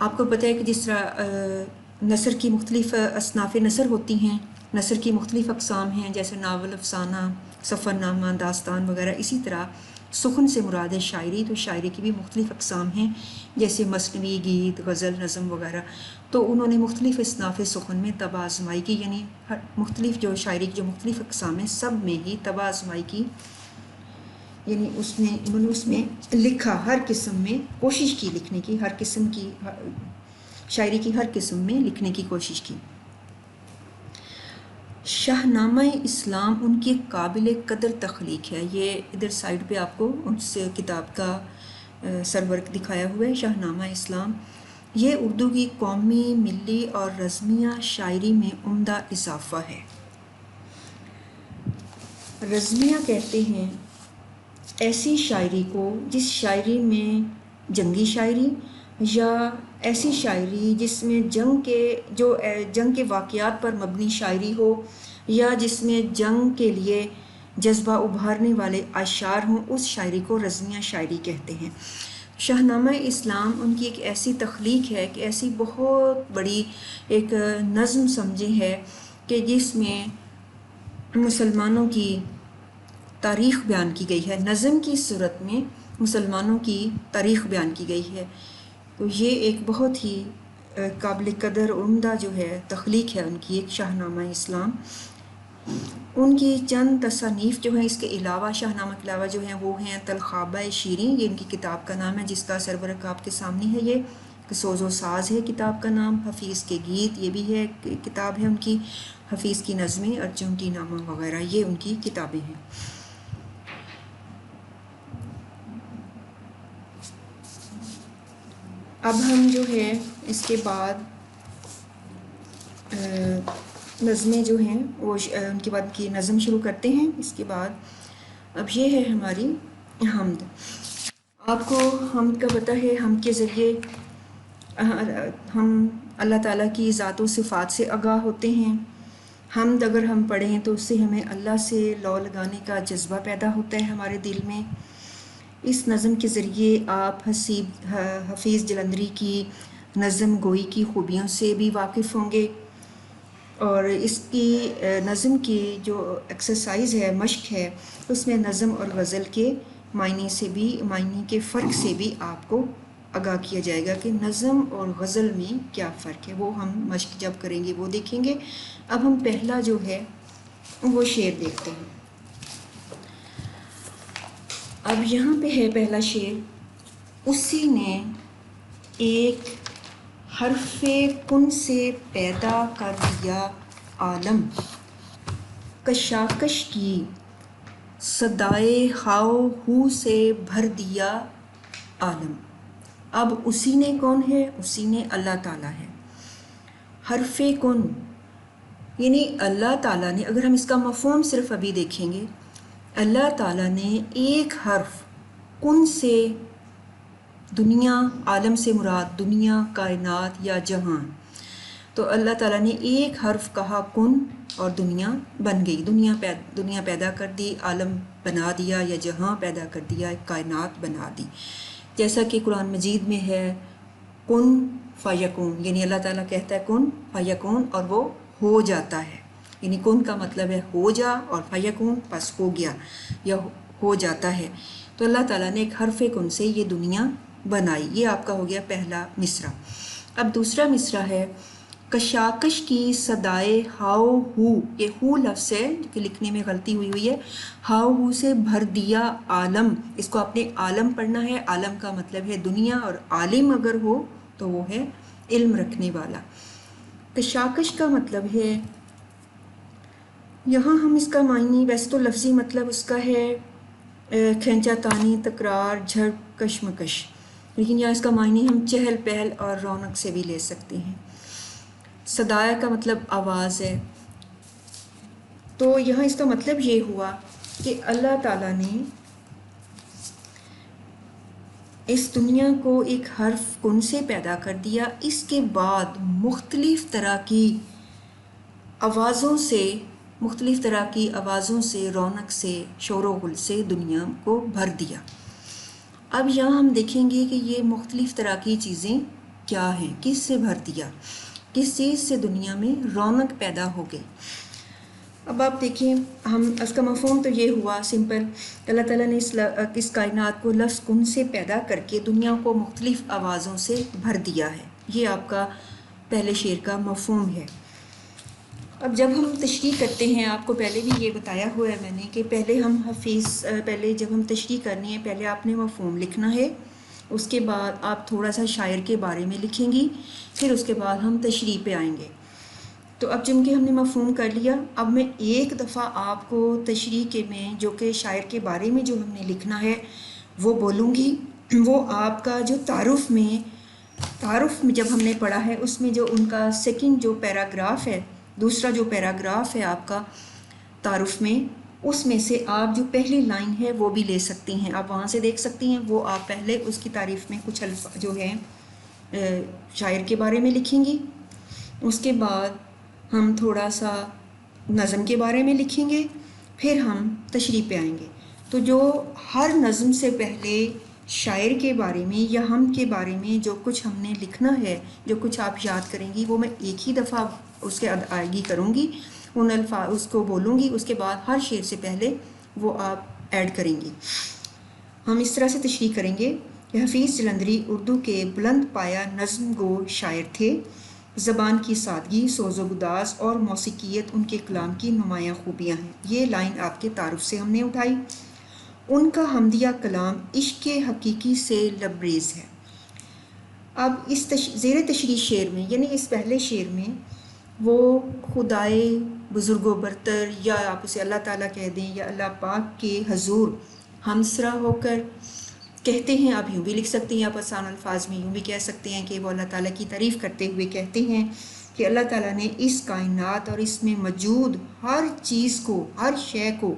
آپ کو پتہ ہے کہ جس طرح نثر کی مختلف اصناف نثر ہوتی ہیں، نثر کی مختلف اقسام ہیں، جیسے ناول، افسانہ، سفر نامہ، داستان وغیرہ، اسی طرح سخن سے مراد ہے شاعری، تو شاعری کی بھی مختلف اقسام ہیں، جیسے مثنوی، گیت، غزل، نظم وغیرہ۔ تو انہوں نے مختلف اصناف سخن میں طبع آزمائی کی، یعنی مختلف جو شاعری کی جو مختلف اقسام ہیں سب میں ہی طبع آزمائی کی، یعنی انہوں نے اس میں لکھا، ہر قسم میں کوشش کی لکھنے کی، ہر قسم کی شاعری کی ہر قسم میں لکھنے کی کوشش کی۔ شاہ نامہ اسلام ان کی قابل قدر تخلیق ہے۔ یہ ادھر سائڈ پہ آپ کو اس کتاب کا سرورق دکھایا ہوا ہے، شاہ نامہ اسلام۔ یہ اردو کی قومی، ملی اور رزمیہ شاعری میں عمدہ اضافہ ہے۔ رزمیہ کہتے ہیں ایسی شاعری کو جس شاعری میں جنگی شاعری یا ایسی شاعری جس میں جنگ کے واقعات پر مبنی شاعری ہو، یا جس میں جنگ کے لیے جذبہ ابھارنے والے اشعار ہوں، اس شاعری کو رزمیہ شاعری کہتے ہیں۔ شاہ نامہ اسلام ان کی ایک ایسی تخلیق ہے کہ ایسی بہت بڑی ایک نظم سمجھی ہے کہ جس میں مسلمانوں کی تاریخ بیان کی گئی ہے، نظم کی صورت میں مسلمانوں کی تاریخ بیان کی گئی ہے۔ تو یہ ایک بہت ہی قابل قدر عمدہ جو ہے تخلیق ہے ان کی، ایک شاہ نامہ اسلام۔ ان کی چند تصانیف جو ہیں اس کے علاوہ، شاہ نامہ کے علاوہ جو ہیں وہ ہیں طلخابہ شیریں، یہ ان کی کتاب کا نام ہے جس کا سرورق آپ کے سامنے ہے، یہ سوز و ساز ہے کتاب کا نام۔ حفیظ کے گیت یہ بھی ہے کتاب ہے ان کی، حفیظ کی نظمیں، ارجنٹی نامہ وغیرہ یہ ان کی کتابیں ہیں۔ اب ہم جو ہے اس کے بعد نظمیں جو ہیں وہ ان کے بعد کی نظم شروع کرتے ہیں۔ اس کے بعد اب یہ ہے ہماری حمد۔ آپ کو حمد کا پتہ ہے، حمد کے ذریعے ہم اللہ تعالیٰ کی ذات و صفات سے آگاہ ہوتے ہیں۔ حمد اگر ہم پڑھیں تو اس سے ہمیں اللہ سے لو لگانے کا جذبہ پیدا ہوتا ہے ہمارے دل میں۔ اس نظم کے ذریعے آپ حفیظ جلندری کی نظم گوئی کی خوبیوں سے بھی واقف ہوں گے، اور اس کی نظم کی جو ایکسرسائز ہے، مشق ہے، اس میں نظم اور غزل کے معنی کے فرق سے بھی آپ کو آگاہ کیا جائے گا کہ نظم اور غزل میں کیا فرق ہے، وہ ہم مشق جب کریں گے وہ دیکھیں گے۔ اب ہم پہلا جو ہے وہ شعر دیکھتے ہیں۔ اب یہاں پہ ہے پہلا شعر: اسی نے ایک حرف کن سے پیدا کر دیا عالم، کشاکش کی صدائے ہاؤ ہو سے بھر دیا عالم۔ اب اسی نے کون ہے؟ اسی نے اللہ تعالیٰ ہے۔ حرف کن یعنی اللہ تعالیٰ نے، اگر ہم اس کا مفہوم صرف ابھی دیکھیں گے، اللہ تعالیٰ نے ایک حرف کن سے، دنیا، عالم سے مراد دنیا، کائنات یا جہان، تو اللہ تعالیٰ نے ایک حرف کہا کن اور دنیا بن گئی، دنیا پیدا کر دی، عالم بنا دیا یا جہاں پیدا کر دیا، کائنات بنا دی۔ جیسا کہ قرآن مجید میں ہے کن فیکون، یعنی اللہ تعالیٰ کہتا ہے کن فیکون اور وہ ہو جاتا ہے، یعنی کن کا مطلب ہے ہو جا، اور فیکون پس ہو گیا یا ہو جاتا ہے۔ تو اللہ تعالیٰ نے ایک حرف کن سے یہ دنیا بنائی۔ یہ آپ کا ہو گیا پہلا مصرع۔ اب دوسرا مصرع ہے: کشاکش کی صدائے ہاؤ ہو، یہ ہو لفظ ہے کہ لکھنے میں غلطی ہوئی ہے، ہاؤ ہو سے بھر دیا عالم، اس کو آپ نے عالم پڑھنا ہے، عالم کا مطلب ہے دنیا، اور عالم اگر ہو تو وہ ہے علم رکھنے والا۔ کشاکش کا مطلب ہے، یہاں ہم اس کا معنی، ویسے تو لفظی مطلب اس کا ہے کھینچا تانی، تکرار، جھڑپ، کشمکش، لیکن یہاں اس کا معنی ہم چہل پہل اور رونق سے بھی لے سکتے ہیں۔ صدایا کا مطلب آواز ہے، تو یہاں اس کا مطلب یہ ہوا کہ اللہ تعالیٰ نے اس دنیا کو ایک حرف کن سے پیدا کر دیا، اس کے بعد مختلف طرح کی آوازوں سے، رونق سے، شور و غل سے دنیا کو بھر دیا۔ اب یہاں ہم دیکھیں گے کہ یہ مختلف طرح کی چیزیں کیا ہیں، کس سے بھر دیا، کس چیز سے دنیا میں رونق پیدا ہو گئی۔ اب آپ دیکھیں، اس کا مفہوم تو یہ ہوا سمپل، اللہ تعالیٰ نے اس کائنات کو لفظ کن سے پیدا کر کے دنیا کو مختلف آوازوں سے بھر دیا ہے۔ یہ آپ کا پہلے شعر کا مفہوم ہے۔ اب جب ہم تشریح کرتے ہیں، آپ کو پہلے بھی یہ بتایا ہوا ہے میں نے کہ پہلے جب ہم تشریح کرنی ہے، پہلے آپ نے مفہوم لکھنا ہے، اس کے بعد آپ تھوڑا سا شاعر کے بارے میں لکھیں گی، پھر اس کے بعد ہم تشریح پہ آئیں گے۔ تو اب جن کے ہم نے مفہوم کر لیا، اب میں ایک دفعہ آپ کو تشریح کے میں جو کہ شاعر کے بارے میں جو ہم نے لکھنا ہے وہ بولوں گی۔ وہ آپ کا جو تعارف میں جب ہم نے پڑھا ہے، اس میں جو ان کا سیکنڈ جو پیراگراف ہے، دوسرا جو پیراگراف ہے آپ کا تعارف میں، اس میں سے آپ جو پہلی لائن ہے وہ بھی لے سکتی ہیں، آپ وہاں سے دیکھ سکتی ہیں۔ وہ آپ پہلے اس کی تعریف میں کچھ الفاظ جو ہیں شاعر کے بارے میں لکھیں گی، اس کے بعد ہم تھوڑا سا نظم کے بارے میں لکھیں گے، پھر ہم تشریح پہ آئیں گے۔ تو جو ہر نظم سے پہلے شاعر کے بارے میں یا ہم کے بارے میں جو کچھ ہم نے لکھنا ہے، جو کچھ آپ یاد کریں گی، وہ میں ایک ہی دفعہ اس کے ادائیگی کروں گی، ان الفاظ اس کو بولوں گی، اس کے بعد ہر شعر سے پہلے وہ آپ ایڈ کریں گی۔ ہم اس طرح سے تشریح کریں گے کہ حفیظ جلندری اردو کے بلند پایہ نظم گو شاعر تھے۔ زبان کی سادگی، سوز و گداز اور موسیقیت ان کے کلام کی نمایاں خوبیاں ہیں۔ یہ لائن آپ کے تعارف سے ہم نے اٹھائی۔ ان کا حمدیہ کلام عشق حقیقی سے لبریز ہے۔ اب اس زیر تشریح شعر میں، یعنی اس پہلے شعر میں، وہ خدائے بزرگ و برتر، یا آپ اسے اللہ تعالیٰ کہہ دیں، یا اللہ پاک کے حضور ہمسرا ہو کر کہتے ہیں۔ آپ یوں بھی لکھ سکتے ہیں، آپ آسان الفاظ میں یوں بھی کہہ سکتے ہیں کہ وہ اللہ تعالیٰ کی تعریف کرتے ہوئے کہتے ہیں کہ اللہ تعالیٰ نے اس کائنات اور اس میں موجود ہر چیز کو، ہر شے کو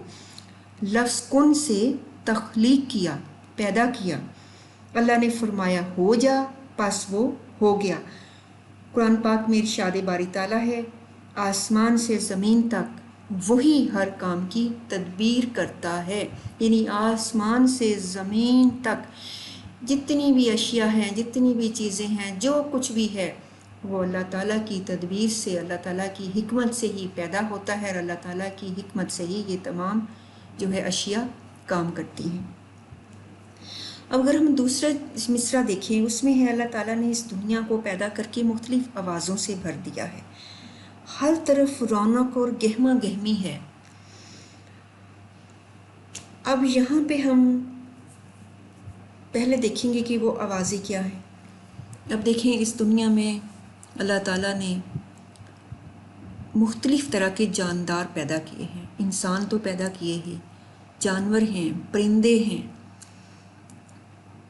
لفظ کن سے تخلیق کیا، پیدا کیا۔ اللہ نے فرمایا ہو جا، پس وہ ہو گیا۔ قرآن پاک میں ارشاد باری تعالیٰ ہے، آسمان سے زمین تک وہی ہر کام کی تدبیر کرتا ہے۔ یعنی آسمان سے زمین تک جتنی بھی اشیاء ہیں، جتنی بھی چیزیں ہیں، جو کچھ بھی ہے، وہ اللہ تعالیٰ کی تدبیر سے، اللہ تعالیٰ کی حکمت سے ہی پیدا ہوتا ہے، اور اللہ تعالیٰ کی حکمت سے ہی یہ تمام جو ہے اشیاء کام کرتی ہیں۔ اب اگر ہم دوسرا مصرع دیکھیں، اس میں ہے اللہ تعالیٰ نے اس دنیا کو پیدا کر کے مختلف آوازوں سے بھر دیا ہے، ہر طرف رونق اور گہما گہمی ہے۔ اب یہاں پہ ہم پہلے دیکھیں گے کہ وہ آوازیں کیا ہیں۔ اب دیکھیں، اس دنیا میں اللہ تعالیٰ نے مختلف طرح کے جاندار پیدا کیے ہیں۔ انسان تو پیدا کیے ہیں، جانور ہیں، پرندے ہیں،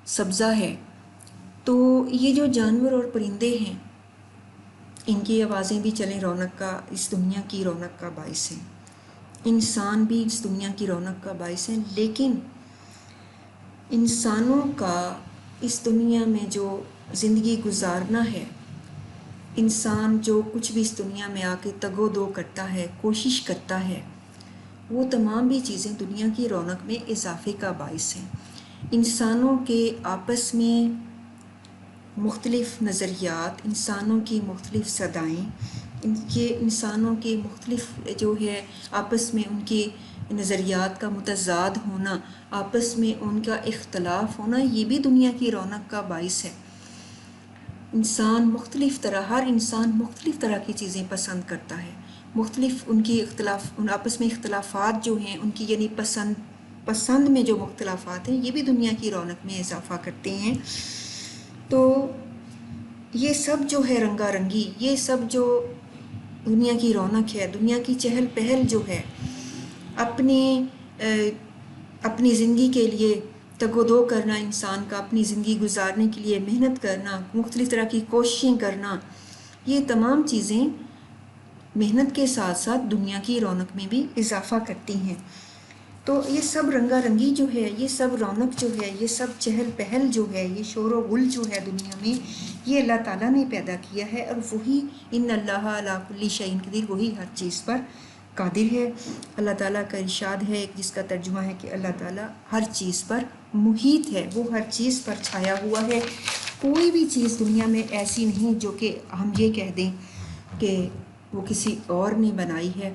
سبزہ ہے۔ تو یہ جو جانور اور پرندے ہیں، ان کی آوازیں بھی چلیں رونق کا، اس دنیا کی رونق کا باعث ہیں۔ انسان بھی اس دنیا کی رونق کا باعث ہیں، لیکن انسانوں کا اس دنیا میں جو زندگی گزارنا ہے، انسان جو کچھ بھی اس دنیا میں آ کے تگ و دو کرتا ہے، کوشش کرتا ہے، وہ تمام بھی چیزیں دنیا کی رونق میں اضافے کا باعث ہیں۔ انسانوں کے آپس میں مختلف نظریات، انسانوں کی مختلف صدائیں، انسانوں کے مختلف جو ہے آپس میں ان کے نظریات کا متضاد ہونا، آپس میں ان کا اختلاف ہونا، یہ بھی دنیا کی رونق کا باعث ہے۔ ہر انسان مختلف طرح کی چیزیں پسند کرتا ہے، مختلف ان آپس میں اختلافات جو ہیں ان کی، یعنی پسند میں جو مختلفات ہیں، یہ بھی دنیا کی رونق میں اضافہ کرتے ہیں۔ تو یہ سب جو ہے رنگا رنگی، یہ سب جو دنیا کی رونق ہے، دنیا کی چہل پہل جو ہے، اپنی زندگی کے لیے تگ و دو کرنا، انسان کا اپنی زندگی گزارنے کے لیے محنت کرنا، مختلف طرح کی کوششیں کرنا، یہ تمام چیزیں محنت کے ساتھ ساتھ دنیا کی رونق میں بھی اضافہ کرتی ہیں۔ تو یہ سب رنگا رنگی جو ہے، یہ سب رونق جو ہے، یہ سب چہل پہل جو ہے، یہ شور و غل جو ہے دنیا میں، یہ اللہ تعالیٰ نے پیدا کیا ہے، اور وہی ان اللہ علی کل شیء قدیر، وہی ہر چیز پر قادر ہے۔ اللہ تعالیٰ کا ارشاد ہے جس کا ترجمہ ہے کہ اللہ تعالیٰ ہر چیز پر محیط ہے، وہ ہر چیز پر چھایا ہوا ہے۔ کوئی بھی چیز دنیا میں ایسی نہیں جو کہ ہم یہ کہہ دیں کہ وہ کسی اور نے بنائی ہے۔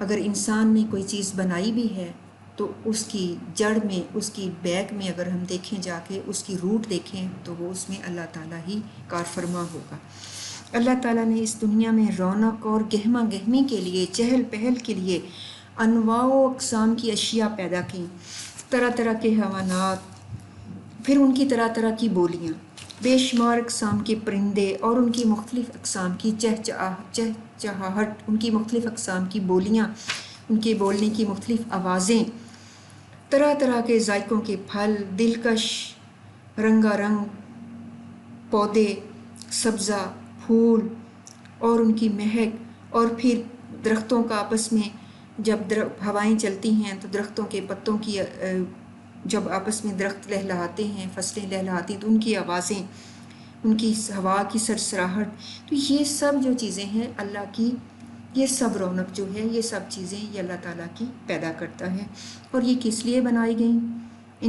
اگر انسان نے کوئی چیز بنائی بھی ہے تو اس کی جڑ میں، اس کی بیک میں اگر ہم دیکھیں جا کے، اس کی روٹ دیکھیں تو وہ اس میں اللہ تعالیٰ ہی کار فرما ہوگا۔ اللہ تعالیٰ نے اس دنیا میں رونق اور گہما گہمی کے لیے، چہل پہل کے لیے انواع و اقسام کی اشیاء پیدا کی، طرح طرح کے حیوانات، پھر ان کی طرح طرح کی بولیاں، بے شمار اقسام کے پرندے اور ان کی مختلف اقسام کی چہچہاہٹ، ان کی مختلف اقسام کی بولیاں، ان کے بولنے کی مختلف آوازیں، طرح طرح کے ذائقوں کے پھل، دلکش رنگا رنگ پودے، سبزہ، پھول اور ان کی مہک، اور پھر درختوں کا آپس میں جب ہوائیں چلتی ہیں تو درختوں کے پتوں کی جب آپس میں درخت لہلاتے ہیں، فصلیں لہلاتی ہیں تو ان کی آوازیں، ان کی ہوا کی سرسراہٹ، تو یہ سب جو چیزیں ہیں اللہ کی، یہ سب رونق جو ہے، یہ سب چیزیں یہ اللہ تعالیٰ کی پیدا کرتا ہے۔ اور یہ کس لیے بنائی گئیں؟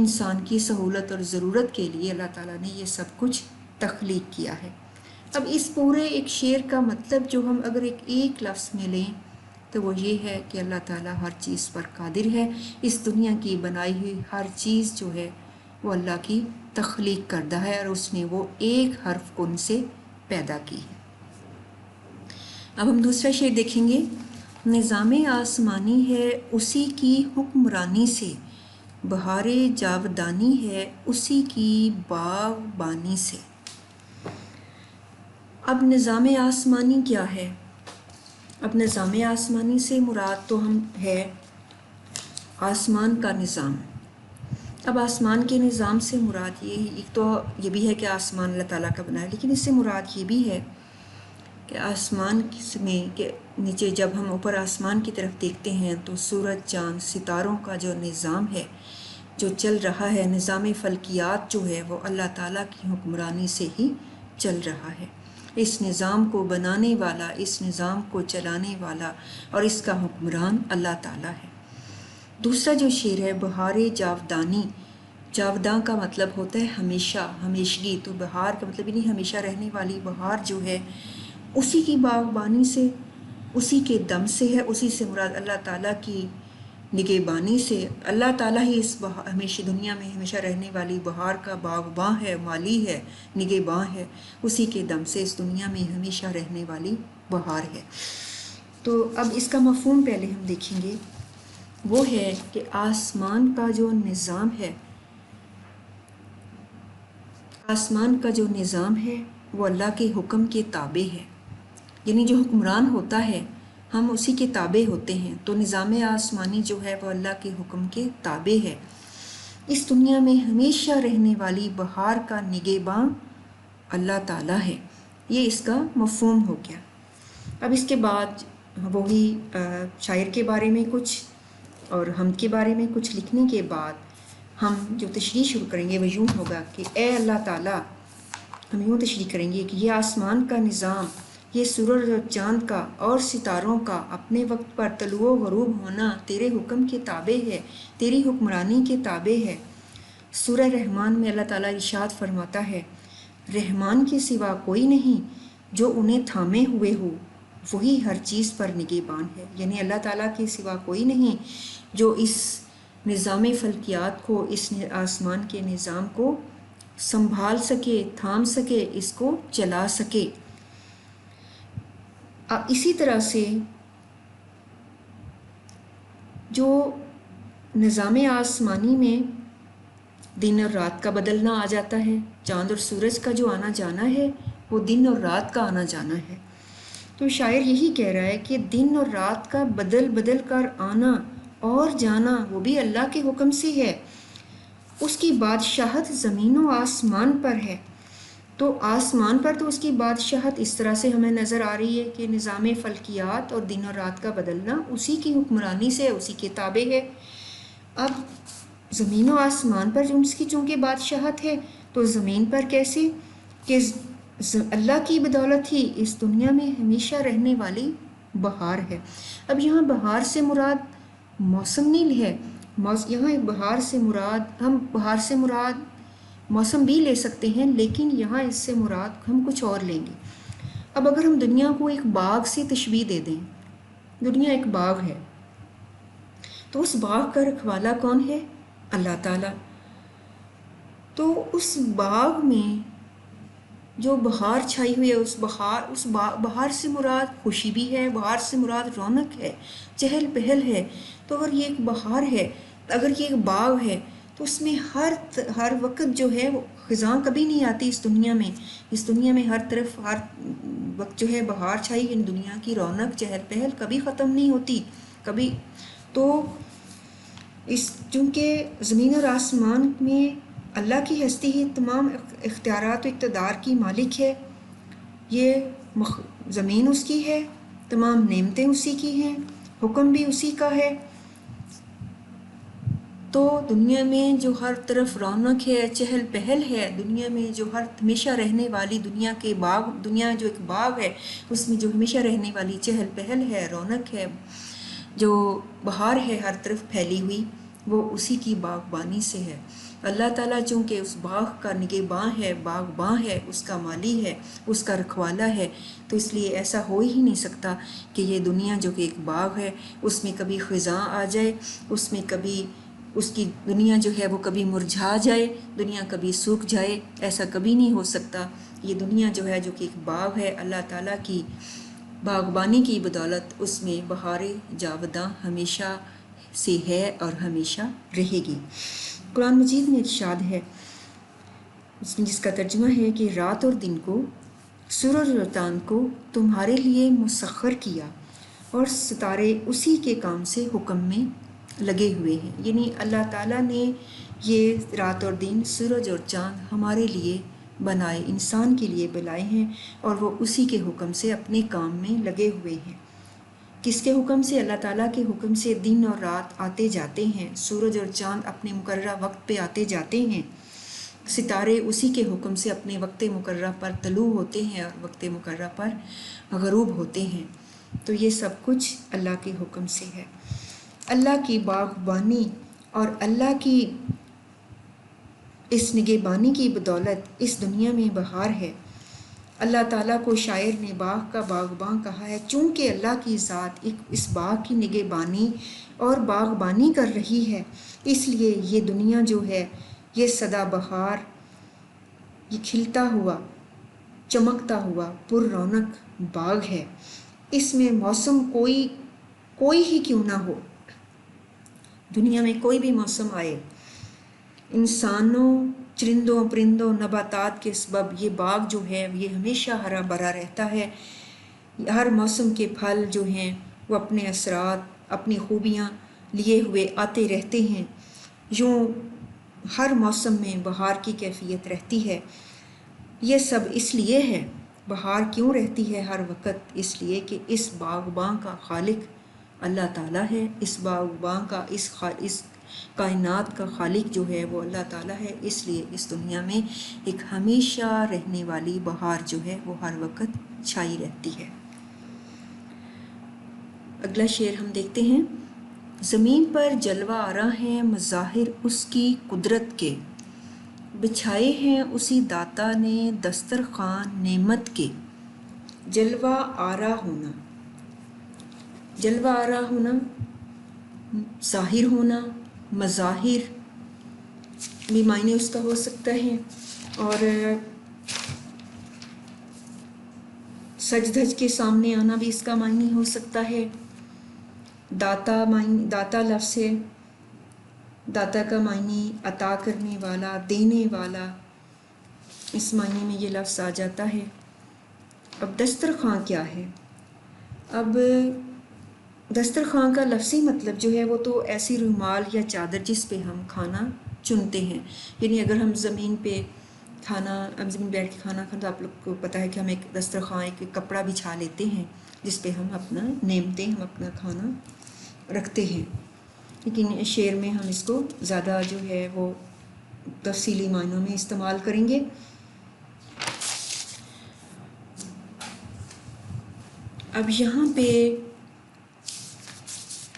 انسان کی سہولت اور ضرورت کے لیے اللہ تعالیٰ نے یہ سب کچھ تخلیق کیا ہے۔ اب اس پورے ایک شعر کا مطلب جو ہم اگر ایک لفظ میں لیں تو وہ یہ ہے کہ اللہ تعالیٰ ہر چیز پر قادر ہے۔ اس دنیا کی بنائی ہوئی ہر چیز جو ہے وہ اللہ کی تخلیق کردہ ہے، اور اس نے وہ ایک حرف کن سے پیدا کی ہے۔ اب ہم دوسرا شعر دیکھیں گے۔ نظام آسمانی ہے اسی کی حکمرانی سے، بہار جاودانی ہے اسی کی باغبانی سے۔ اب نظام آسمانی کیا ہے؟ اب نظام آسمانی سے مراد تو ہم ہے آسمان کا نظام۔ اب آسمان کے نظام سے مراد یہ ایک تو یہ بھی ہے کہ آسمان اللہ تعالیٰ کا بنا ہے، لیکن اس سے مراد یہ بھی ہے کہ آسمان میں کے نیچے جب ہم اوپر آسمان کی طرف دیکھتے ہیں تو سورج، چاند، ستاروں کا جو نظام ہے جو چل رہا ہے، نظام فلکیات جو ہے وہ اللہ تعالیٰ کی حکمرانی سے ہی چل رہا ہے۔ اس نظام کو بنانے والا، اس نظام کو چلانے والا اور اس کا حکمران اللہ تعالیٰ ہے۔ دوسرا جو شعر ہے بہار جاودانی، جاوداں کا مطلب ہوتا ہے ہمیشہ، ہمیشگی، تو بہار کا مطلب نہیں ہمیشہ رہنے والی، بہار جو ہے اسی کی باغبانی سے، اسی کے دم سے ہے، اسی سے مراد اللہ تعالیٰ کی نگہبانی سے۔ اللہ تعالیٰ ہی اس ہمیشہ دنیا میں ہمیشہ رہنے والی بہار کا باغباں ہے، مالی ہے، نگہباں ہے، اسی کے دم سے اس دنیا میں ہمیشہ رہنے والی بہار ہے۔ تو اب اس کا مفہوم پہلے ہم دیکھیں گے، وہ ہے کہ آسمان کا جو نظام ہے، آسمان کا جو نظام ہے وہ اللہ کے حکم کے تابع ہے، یعنی جو حکمران ہوتا ہے ہم اسی کے تابع ہوتے ہیں، تو نظام آسمانی جو ہے وہ اللہ کے حکم کے تابع ہے۔ اس دنیا میں ہمیشہ رہنے والی بہار کا نگہباں اللہ تعالیٰ ہے، یہ اس کا مفہوم ہو گیا۔ اب اس کے بعد وہی شاعر کے بارے میں کچھ اور ہم کے بارے میں کچھ لکھنے کے بعد ہم جو تشریح شروع کریں گے وہ یوں ہوگا کہ اے اللہ تعالیٰ، ہم یوں تشریح کریں گے کہ یہ آسمان کا نظام، یہ سورج اور چاند کا اور ستاروں کا اپنے وقت پر طلوع و غروب ہونا تیرے حکم کے تابع ہے، تیری حکمرانی کے تابع ہے۔ سورہ رحمان میں اللہ تعالیٰ ارشاد فرماتا ہے، رحمان کے سوا کوئی نہیں جو انہیں تھامے ہوئے ہو، وہی ہر چیز پر نگہبان ہے، یعنی اللہ تعالیٰ کے سوا کوئی نہیں جو اس نظام فلکیات کو، اس آسمان کے نظام کو سنبھال سکے، تھام سکے، اس کو چلا سکے۔ اسی طرح سے جو نظام آسمانی میں دن اور رات کا بدلنا آ جاتا ہے، چاند اور سورج کا جو آنا جانا ہے وہ دن اور رات کا آنا جانا ہے، تو شاعر یہی کہہ رہا ہے کہ دن اور رات کا بدل بدل کر آنا اور جانا وہ بھی اللہ کے حکم سے ہے، اس کی بادشاہت زمین و آسمان پر ہے۔ تو آسمان پر تو اس کی بادشاہت اس طرح سے ہمیں نظر آ رہی ہے کہ نظام فلکیات اور دن اور رات کا بدلنا اسی کی حکمرانی سے، اسی کے تابع ہے۔ اب زمین و آسمان پر جو اس کی چونکہ بادشاہت ہے تو زمین پر کیسے کہ اللہ کی بدولت ہی اس دنیا میں ہمیشہ رہنے والی بہار ہے۔ اب یہاں بہار سے مراد موسم نہیں ہے، یہاں بہار سے مراد موسم بھی لے سکتے ہیں، لیکن یہاں اس سے مراد ہم کچھ اور لیں گے۔ اب اگر ہم دنیا کو ایک باغ سے تشبیہ دے دیں، دنیا ایک باغ ہے، تو اس باغ کا رکھوالا کون ہے؟ اللہ تعالیٰ۔ تو اس باغ میں جو بہار چھائی ہوئی ہے، اس بہار سے مراد خوشی بھی ہے، بہار سے مراد رونق ہے، چہل پہل ہے۔ تو اگر یہ ایک بہار ہے، اگر یہ ایک باغ ہے، تو اس میں ہر وقت جو ہے وہ خزاں کبھی نہیں آتی اس دنیا میں۔ اس دنیا میں ہر طرف ہر وقت جو ہے بہار چھائی، ان دنیا کی رونق چہل پہل کبھی ختم نہیں ہوتی کبھی۔ تو چونکہ زمین اور آسمان میں اللہ کی ہستی ہی تمام اختیارات و اقتدار کی مالک ہے، یہ زمین اس کی ہے، تمام نعمتیں اسی کی ہیں، حکم بھی اسی کا ہے۔ تو دنیا میں جو ہر طرف رونق ہے، چہل پہل ہے، دنیا میں جو ہمیشہ رہنے والی دنیا جو ایک باغ ہے، اس میں جو ہمیشہ رہنے والی چہل پہل ہے، رونق ہے، جو بہار ہے ہر طرف پھیلی ہوئی، وہ اسی کی باغبانی سے ہے۔ اللہ تعالیٰ چونکہ اس باغ کا نگہباں ہے، باغباں ہے، اس کا مالی ہے، اس کا رکھوالا ہے، تو اس لیے ایسا ہو ہی نہیں سکتا کہ یہ دنیا جو کہ ایک باغ ہے، اس میں کبھی خزاں آ جائے، اس میں کبھی اس کی دنیا جو ہے وہ کبھی مرجھا جائے، دنیا کبھی سوکھ جائے، ایسا کبھی نہیں ہو سکتا۔ یہ دنیا جو ہے جو کہ ایک باغ ہے، اللہ تعالیٰ کی باغبانی کی بدولت اس میں بہار جاوداں ہمیشہ سے ہے اور ہمیشہ رہے گی۔ قرآن مجید میں ارشاد ہے، جس کا ترجمہ ہے کہ رات اور دن کو، سورج اور چاند کو تمہارے لیے مسخر کیا، اور ستارے اسی کے کام سے حکم میں لگے ہوئے ہیں۔ یعنی اللہ تعالیٰ نے یہ رات اور دن، سورج اور چاند ہمارے لیے بنائے، انسان کے لیے بنائے ہیں، اور وہ اسی کے حکم سے اپنے کام میں لگے ہوئے ہیں۔ کس کے حکم سے؟ اللہ تعالیٰ کے حکم سے دن اور رات آتے جاتے ہیں، سورج اور چاند اپنے مقررہ وقت پہ آتے جاتے ہیں، ستارے اسی کے حکم سے اپنے وقت مقررہ پر طلوع ہوتے ہیں اور وقت مقررہ پر غروب ہوتے ہیں۔ تو یہ سب کچھ اللہ کے حکم سے ہے۔ اللہ کی باغبانی اور اللہ کی اس نگہبانی کی بدولت اس دنیا میں بہار ہے۔ اللہ تعالیٰ کو شاعر نے باغ کا باغباں کہا ہے، چونکہ اللہ کی ذات اس باغ کی نگہبانی اور باغبانی کر رہی ہے، اس لیے یہ دنیا جو ہے یہ سدا بہار، یہ کھلتا ہوا، چمکتا ہوا پر رونق باغ ہے۔ اس میں موسم کوئی ہی کیوں نہ ہو، دنیا میں کوئی بھی موسم آئے، انسانوں، چرندوں، پرندوں، نباتات کے سبب یہ باغ جو ہے یہ ہمیشہ ہرا بھرا رہتا ہے۔ ہر موسم کے پھل جو ہیں وہ اپنے اثرات، اپنی خوبیاں لیے ہوئے آتے رہتے ہیں۔ یوں ہر موسم میں بہار کی کیفیت رہتی ہے۔ یہ سب اس لیے ہے، بہار کیوں رہتی ہے ہر وقت؟ اس لیے کہ اس باغباں کا خالق اللہ تعالیٰ ہے، اس باغباں کا اس کائنات کا خالق جو ہے وہ اللہ تعالیٰ ہے، اس لیے اس دنیا میں ایک ہمیشہ رہنے والی بہار جو ہے وہ ہر وقت چھائی رہتی ہے۔ اگلا شعر ہم دیکھتے ہیں۔ زمین پر جلوہ آرا ہیں مظاہر اس کی قدرت کے، بچھائے ہیں اسی داتا نے دسترخوان نعمت کے۔ جلوہ آرا ہونا، جلوہ آرا ہونا، ظاہر ہونا، مظاہر بھی معنی اس کا ہو سکتا ہے، اور سج دھج کے سامنے آنا بھی اس کا معنی ہو سکتا ہے۔ داتا لفظ ہے، داتا کا معنی عطا کرنے والا، دینے والا، اس معنی میں یہ لفظ آ جاتا ہے۔ اب دسترخوان کیا ہے؟ اب دسترخوان کا لفظی مطلب جو ہے وہ تو ایسی رومال یا چادر جس پہ ہم کھانا چنتے ہیں۔ یعنی اگر ہم زمین پہ بیٹھ کے کھانا کھانا، تو آپ لوگ کو پتہ ہے کہ ہم ایک دسترخوان، ایک کپڑا بچھا لیتے ہیں جس پہ ہم اپنا نعمتیں، ہم اپنا کھانا رکھتے ہیں۔ لیکن شعر میں ہم اس کو زیادہ جو ہے وہ تفصیلی معنوں میں استعمال کریں گے۔ اب یہاں پہ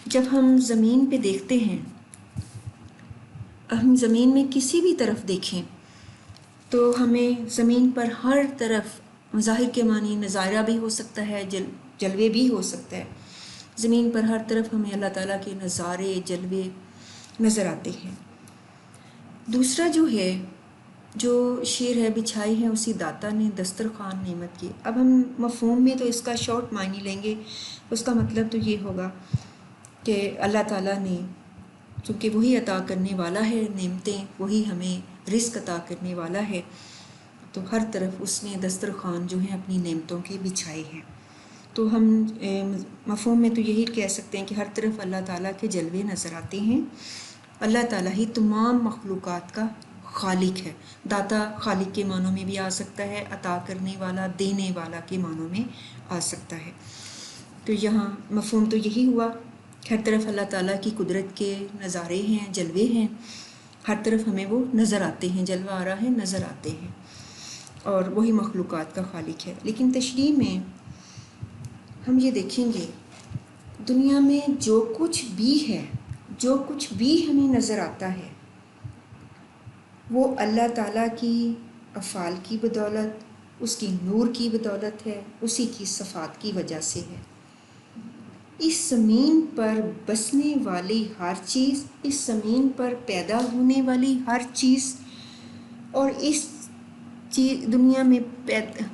جب ہم زمین پہ دیکھتے ہیں، ہم زمین میں کسی بھی طرف دیکھیں تو ہمیں زمین پر ہر طرف مظاہر کے معنی نظارہ بھی ہو سکتا ہے، جلوے بھی ہو سکتا ہے. زمین پر ہر طرف ہمیں اللہ تعالیٰ کے نظارے جلوے نظر آتے ہیں. دوسرا جو شعر ہے، بچھائی ہے اسی داتا نے دسترخوان نعمت کی. اب ہم مفہوم میں تو اس کا شارٹ معنی لیں گے. اس کا مطلب تو یہ ہوگا کہ اللہ تعالیٰ نے، چونکہ وہی عطا کرنے والا ہے نعمتیں، وہی ہمیں رزق عطا کرنے والا ہے، تو ہر طرف اس نے دسترخوان جو ہیں اپنی نعمتوں کے بچھائے ہیں. تو ہم مفہوم میں تو یہی کہہ سکتے ہیں کہ ہر طرف اللہ تعالیٰ کے جلوے نظر آتے ہیں. اللہ تعالیٰ ہی تمام مخلوقات کا خالق ہے. داتا خالق کے معنوں میں بھی آ سکتا ہے، عطا کرنے والا، دینے والا کے معنوں میں آ سکتا ہے. تو یہاں مفہوم تو یہی ہوا، ہر طرف اللہ تعالیٰ کی قدرت کے نظارے ہیں، جلوے ہیں، ہر طرف ہمیں وہ نظر آتے ہیں، جلوہ آ رہا ہے، نظر آتے ہیں، اور وہی مخلوقات کا خالق ہے. لیکن تشریح میں ہم یہ دیکھیں گے، دنیا میں جو کچھ بھی ہے، جو کچھ بھی ہمیں نظر آتا ہے، وہ اللہ تعالیٰ کی افعال کی بدولت، اس کی نور کی بدولت ہے، اسی کی صفات کی وجہ سے ہے. اس زمین پر بسنے والی ہر چیز، اس زمین پر پیدا ہونے والی ہر چیز، اور اس دنیا میں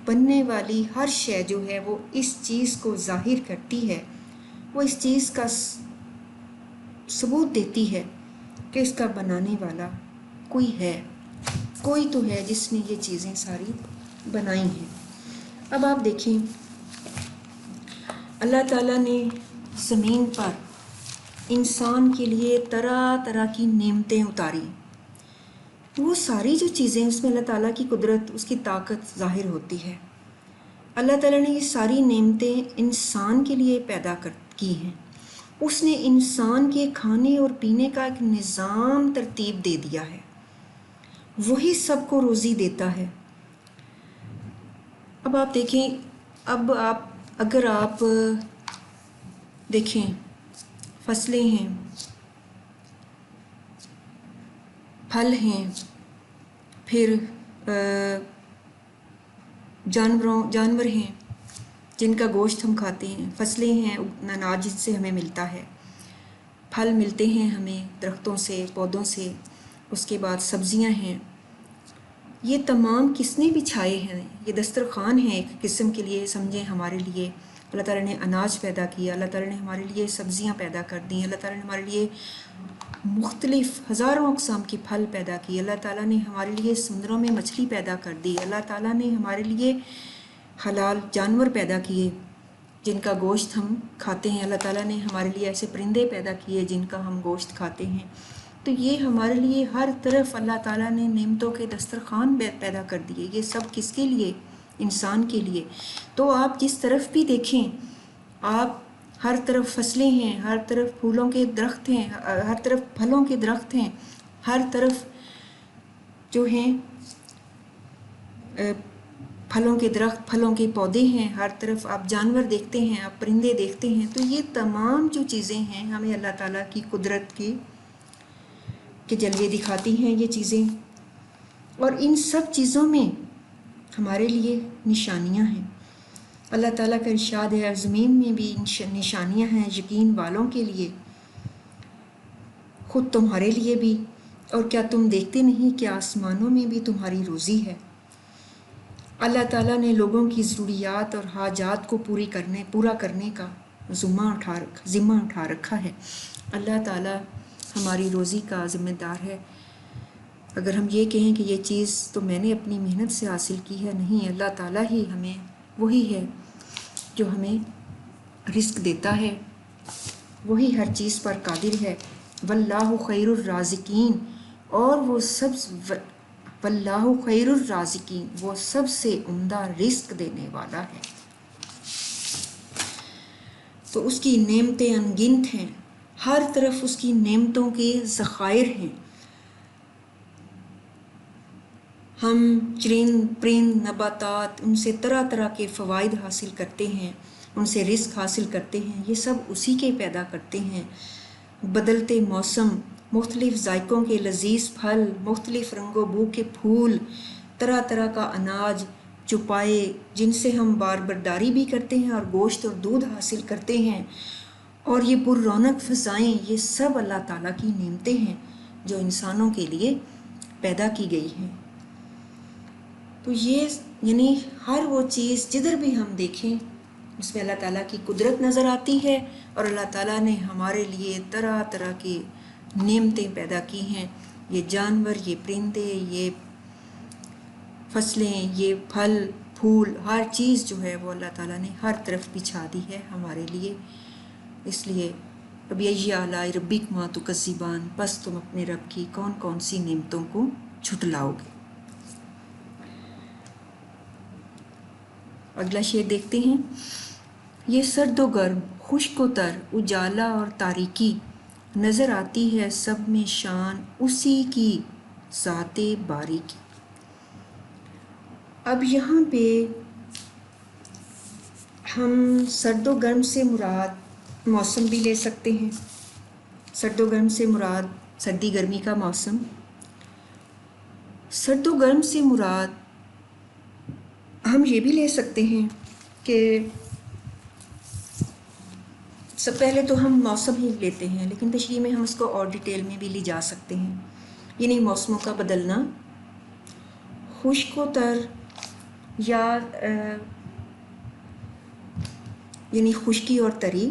بننے والی ہر شے جو ہے وہ اس چیز کو ظاہر کرتی ہے، وہ اس چیز کا ثبوت دیتی ہے کہ اس کا بنانے والا کوئی ہے، کوئی تو ہے جس نے یہ چیزیں ساری بنائی ہیں. اب آپ دیکھیں، اللہ تعالیٰ نے زمین پر انسان کے لیے طرح طرح کی نعمتیں اتاری. وہ ساری جو چیزیں، اس میں اللہ تعالیٰ کی قدرت، اس کی طاقت ظاہر ہوتی ہے. اللہ تعالیٰ نے یہ ساری نعمتیں انسان کے لیے پیدا کی ہیں. اس نے انسان کے کھانے اور پینے کا ایک نظام ترتیب دے دیا ہے. وہی سب کو روزی دیتا ہے. اب آپ دیکھیں، اگر آپ دیکھیں، فصلیں ہیں، پھل ہیں، پھر جانور ہیں جن کا گوشت ہم کھاتے ہیں، فصلیں ہیں، اناج جن سے ہمیں ملتا ہے، پھل ملتے ہیں ہمیں درختوں سے، پودوں سے، اس کے بعد سبزیاں ہیں. یہ تمام کس نے بچھائے ہیں؟ یہ دسترخوان ہیں ایک قسم کے لیے، سمجھیں ہمارے لیے. اللہ تعالیٰ نے اناج پیدا کیا، اللہ تعالیٰ نے ہمارے لیے سبزیاں پیدا کر دیں، اللہ تعالیٰ نے ہمارے لیے مختلف ہزاروں اقسام کی پھل پیدا کی، اللہ تعالیٰ نے ہمارے لیے سمندروں میں مچھلی پیدا کر دی، اللہ تعالیٰ نے ہمارے لیے حلال جانور پیدا کیے جن کا گوشت ہم کھاتے ہیں، اللہ تعالیٰ نے ہمارے لیے ایسے پرندے پیدا کیے جن کا ہم گوشت کھاتے ہیں. تو یہ ہمارے لیے ہر طرف اللہ تعالیٰ نے نعمتوں کے دسترخوان پیدا کر دیے. یہ سب کس کے لیے؟ انسان کے لیے. تو آپ جس طرف بھی دیکھیں، آپ ہر طرف فصلیں ہیں، ہر طرف پھولوں کے درخت ہیں، ہر طرف پھلوں کے درخت ہیں، ہر طرف جو ہیں پھلوں کے درخت، پھلوں کے پودے ہیں، ہر طرف آپ جانور دیکھتے ہیں، آپ پرندے دیکھتے ہیں. تو یہ تمام جو چیزیں ہیں ہمیں اللہ تعالیٰ کی قدرت کے جلوے دکھاتی ہیں یہ چیزیں. اور ان سب چیزوں میں ہمارے لیے نشانیاں ہیں. اللہ تعالیٰ کا ارشاد ہے، زمین میں بھی نشانیاں ہیں یقین والوں کے لیے، خود تمہارے لیے بھی. اور کیا تم دیکھتے نہیں کہ آسمانوں میں بھی تمہاری روزی ہے؟ اللہ تعالیٰ نے لوگوں کی ضروریات اور حاجات کو پورا کرنے کا ذمہ اٹھا رکھا ہے. اللہ تعالیٰ ہماری روزی کا ذمہ دار ہے. اگر ہم یہ کہیں کہ یہ چیز تو میں نے اپنی محنت سے حاصل کی ہے، نہیں، اللہ تعالیٰ ہی ہمیں، وہی ہے جو ہمیں رزق دیتا ہے، وہی ہر چیز پر قادر ہے. واللہ خیر الرازقین، اور واللہ خیر الرازقین، وہ سب سے عمدہ رزق دینے والا ہے. تو اس کی نعمتیں انگنت ہیں، ہر طرف اس کی نعمتوں کے ذخائر ہیں. ہم چرند پرند نباتات، ان سے طرح طرح کے فوائد حاصل کرتے ہیں، ان سے رزق حاصل کرتے ہیں. یہ سب اسی کے پیدا کرتے ہیں. بدلتے موسم، مختلف ذائقوں کے لذیذ پھل، مختلف رنگ و بو کے پھول، طرح طرح کا اناج چپائے جن سے ہم باربرداری بھی کرتے ہیں اور گوشت اور دودھ حاصل کرتے ہیں، اور یہ پر رونق فضائیں، یہ سب اللہ تعالیٰ کی نعمتیں ہیں جو انسانوں کے لیے پیدا کی گئی ہیں۔ تو یہ یعنی ہر وہ چیز جدھر بھی ہم دیکھیں اس میں اللہ تعالیٰ کی قدرت نظر آتی ہے، اور اللہ تعالیٰ نے ہمارے لیے طرح طرح کی نعمتیں پیدا کی ہیں۔ یہ جانور، یہ پرندے، یہ فصلیں، یہ پھل پھول، ہر چیز جو ہے وہ اللہ تعالیٰ نے ہر طرف بچھا دی ہے ہمارے لیے۔ اس لیے فبأي آلاء ربكما تكذبان، پس تم اپنے رب کی کون کون سی نعمتوں کو جھٹلاؤ گے۔ اگلا شعر دیکھتے ہیں۔ یہ سرد و گرم، خشک و تر، اجالا اور تاریکی، نظر آتی ہے سب میں شان اسی کی ذات باری کی۔ اب یہاں پہ ہم سرد و گرم سے مراد موسم بھی لے سکتے ہیں، سرد و گرم سے مراد سردی گرمی کا موسم، سرد و گرم سے مراد ہم یہ بھی لے سکتے ہیں کہ سب پہلے تو ہم موسم ہی لیتے ہیں، لیکن تشریح میں ہم اس کو اور ڈیٹیل میں بھی لی جا سکتے ہیں، یعنی موسموں کا بدلنا، خشک و تر یا یعنی خشکی اور تری،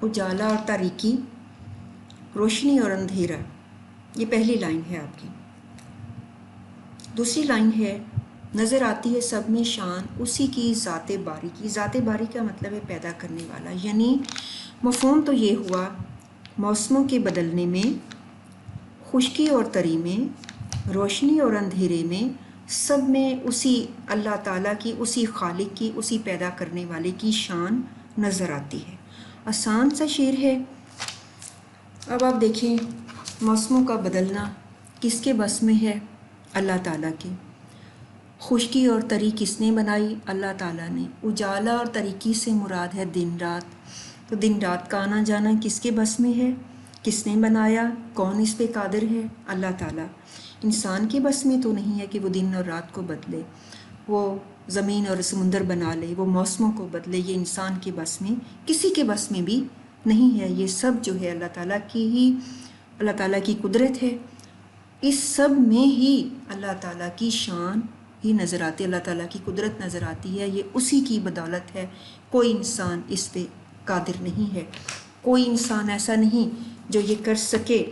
اجالا اور تاریکی، روشنی اور اندھیرا، یہ پہلی لائن ہے آپ کی۔ دوسری لائن ہے نظر آتی ہے سب میں شان اسی کی ذات باری کی۔ ذات باری کا مطلب ہے پیدا کرنے والا، یعنی مفہوم تو یہ ہوا موسموں کے بدلنے میں، خشکی اور تری میں، روشنی اور اندھیرے میں، سب میں اسی اللہ تعالیٰ کی، اسی خالق کی، اسی پیدا کرنے والے کی شان نظر آتی ہے۔ آسان سا شعر ہے۔ اب آپ دیکھیں موسموں کا بدلنا کس کے بس میں ہے؟ اللہ تعالیٰ کے۔ خشکی اور تری کس نے بنائی؟ اللہ تعالیٰ نے۔ اجالا اور تاریکی سے مراد ہے دن رات، تو دن رات کا آنا جانا کس کے بس میں ہے؟ کس نے بنایا؟ کون اس پہ قادر ہے؟ اللہ تعالیٰ۔ انسان کے بس میں تو نہیں ہے کہ وہ دن اور رات کو بدلے، وہ زمین اور سمندر بنا لے، وہ موسموں کو بدلے، یہ انسان کے بس میں، کسی کے بس میں بھی نہیں ہے۔ یہ سب جو ہے اللہ تعالیٰ کی ہی، اللہ تعالیٰ کی قدرت ہے۔ اس سب میں ہی اللہ تعالیٰ کی شان ہی نظر آتی ہے، اللہ تعالیٰ کی قدرت نظر آتی ہے، یہ اسی کی بدولت ہے۔ کوئی انسان اس پہ قادر نہیں ہے، کوئی انسان ایسا نہیں جو یہ کر سکے۔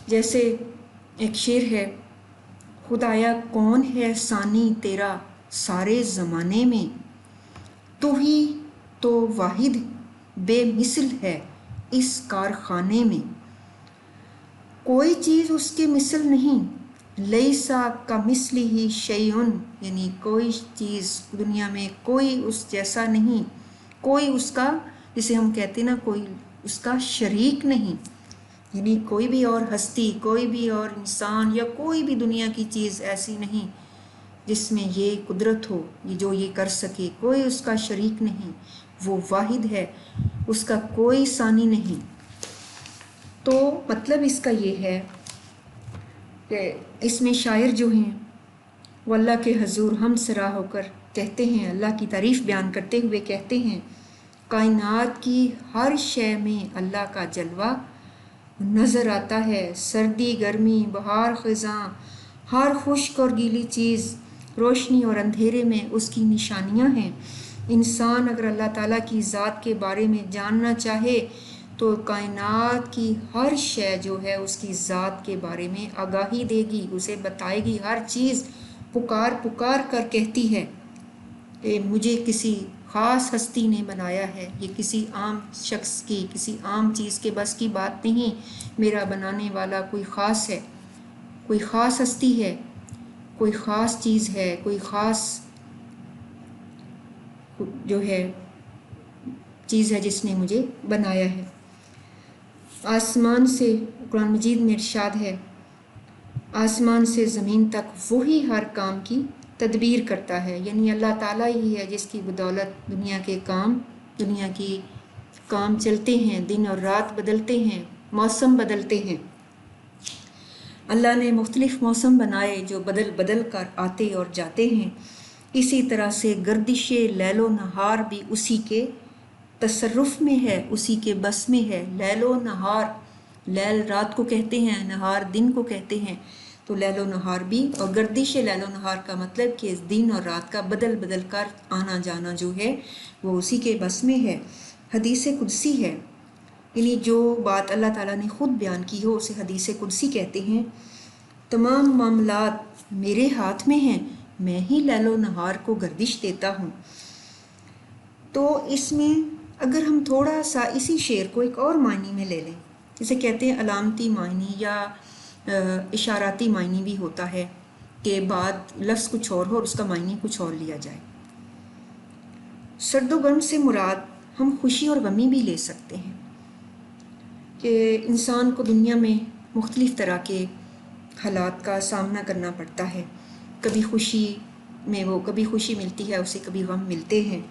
جیسے ایک شعر ہے، خدایا کون ہے ثانی تیرا سارے زمانے میں، تو ہی تو واحد بے مثل ہے اس کارخانے میں، کوئی چیز اس کے مثل نہیں، لیسا کمثلہ شیء، یعنی کوئی چیز دنیا میں کوئی اس جیسا نہیں، کوئی اس کا، جسے ہم کہتے ہیں نا کوئی اس کا شریک نہیں، یعنی کوئی بھی اور ہستی، کوئی بھی اور انسان یا کوئی بھی دنیا کی چیز ایسی نہیں جس میں یہ قدرت ہو، یہ جو یہ کر سکے، کوئی اس کا شریک نہیں، وہ واحد ہے، اس کا کوئی ثانی نہیں۔ تو مطلب اس کا یہ ہے کہ اس میں شاعر جو ہیں وہ اللہ کے حضور ہم سرا ہو کر کہتے ہیں، اللہ کی تعریف بیان کرتے ہوئے کہتے ہیں، کائنات کی ہر شے میں اللہ کا جلوہ نظر آتا ہے، سردی گرمی بہار خزاں، ہر خشک اور گیلی چیز، روشنی اور اندھیرے میں اس کی نشانیاں ہیں۔ انسان اگر اللہ تعالیٰ کی ذات کے بارے میں جاننا چاہے تو کائنات کی ہر شے جو ہے اس کی ذات کے بارے میں آگاہی دے گی، اسے بتائے گی، ہر چیز پکار پکار کر کہتی ہے کہ مجھے کسی خاص ہستی نے بنایا ہے، یہ کسی عام شخص کی، کسی عام چیز کے بس کی بات نہیں، میرا بنانے والا کوئی خاص ہے، کوئی خاص ہستی ہے، کوئی خاص چیز ہے، کوئی خاص جو ہے چیز ہے جس نے مجھے بنایا ہے۔ آسمان سے، قرآن مجید میں ارشاد ہے، آسمان سے زمین تک وہی ہر کام کی تدبیر کرتا ہے، یعنی اللہ تعالیٰ ہی ہے جس کی بدولت دنیا کی کام چلتے ہیں، دن اور رات بدلتے ہیں، موسم بدلتے ہیں۔ اللہ نے مختلف موسم بنائے جو بدل بدل کر آتے اور جاتے ہیں، اسی طرح سے گردش لیل و نہار بھی اسی کے تصرف میں ہے، اسی کے بس میں ہے۔ لیل و نہار، لیل رات کو کہتے ہیں، نہار دن کو کہتے ہیں، تو لیل و نہار بھی، اور گردش لیل و نہار کا مطلب کہ دن اور رات کا بدل بدل کر آنا جانا جو ہے وہ اسی کے بس میں ہے۔ حدیث قدسی ہے، یعنی جو بات اللہ تعالیٰ نے خود بیان کی ہو اسے حدیث قدسی کہتے ہیں۔ تمام معاملات میرے ہاتھ میں ہیں، میں ہی لیل و نہار کو گردش دیتا ہوں۔ تو اس میں اگر ہم تھوڑا سا اسی شعر کو ایک اور معنی میں لے لیں، جسے کہتے ہیں علامتی معنی یا اشاراتی معنی بھی ہوتا ہے، کہ بعد لفظ کچھ اور ہو اور اس کا معنی کچھ اور لیا جائے۔ سرد و گرم سے مراد ہم خوشی اور غمی بھی لے سکتے ہیں، کہ انسان کو دنیا میں مختلف طرح کے حالات کا سامنا کرنا پڑتا ہے۔ کبھی خوشی میں کبھی خوشی ملتی ہے اسے، کبھی غم ملتے ہیں۔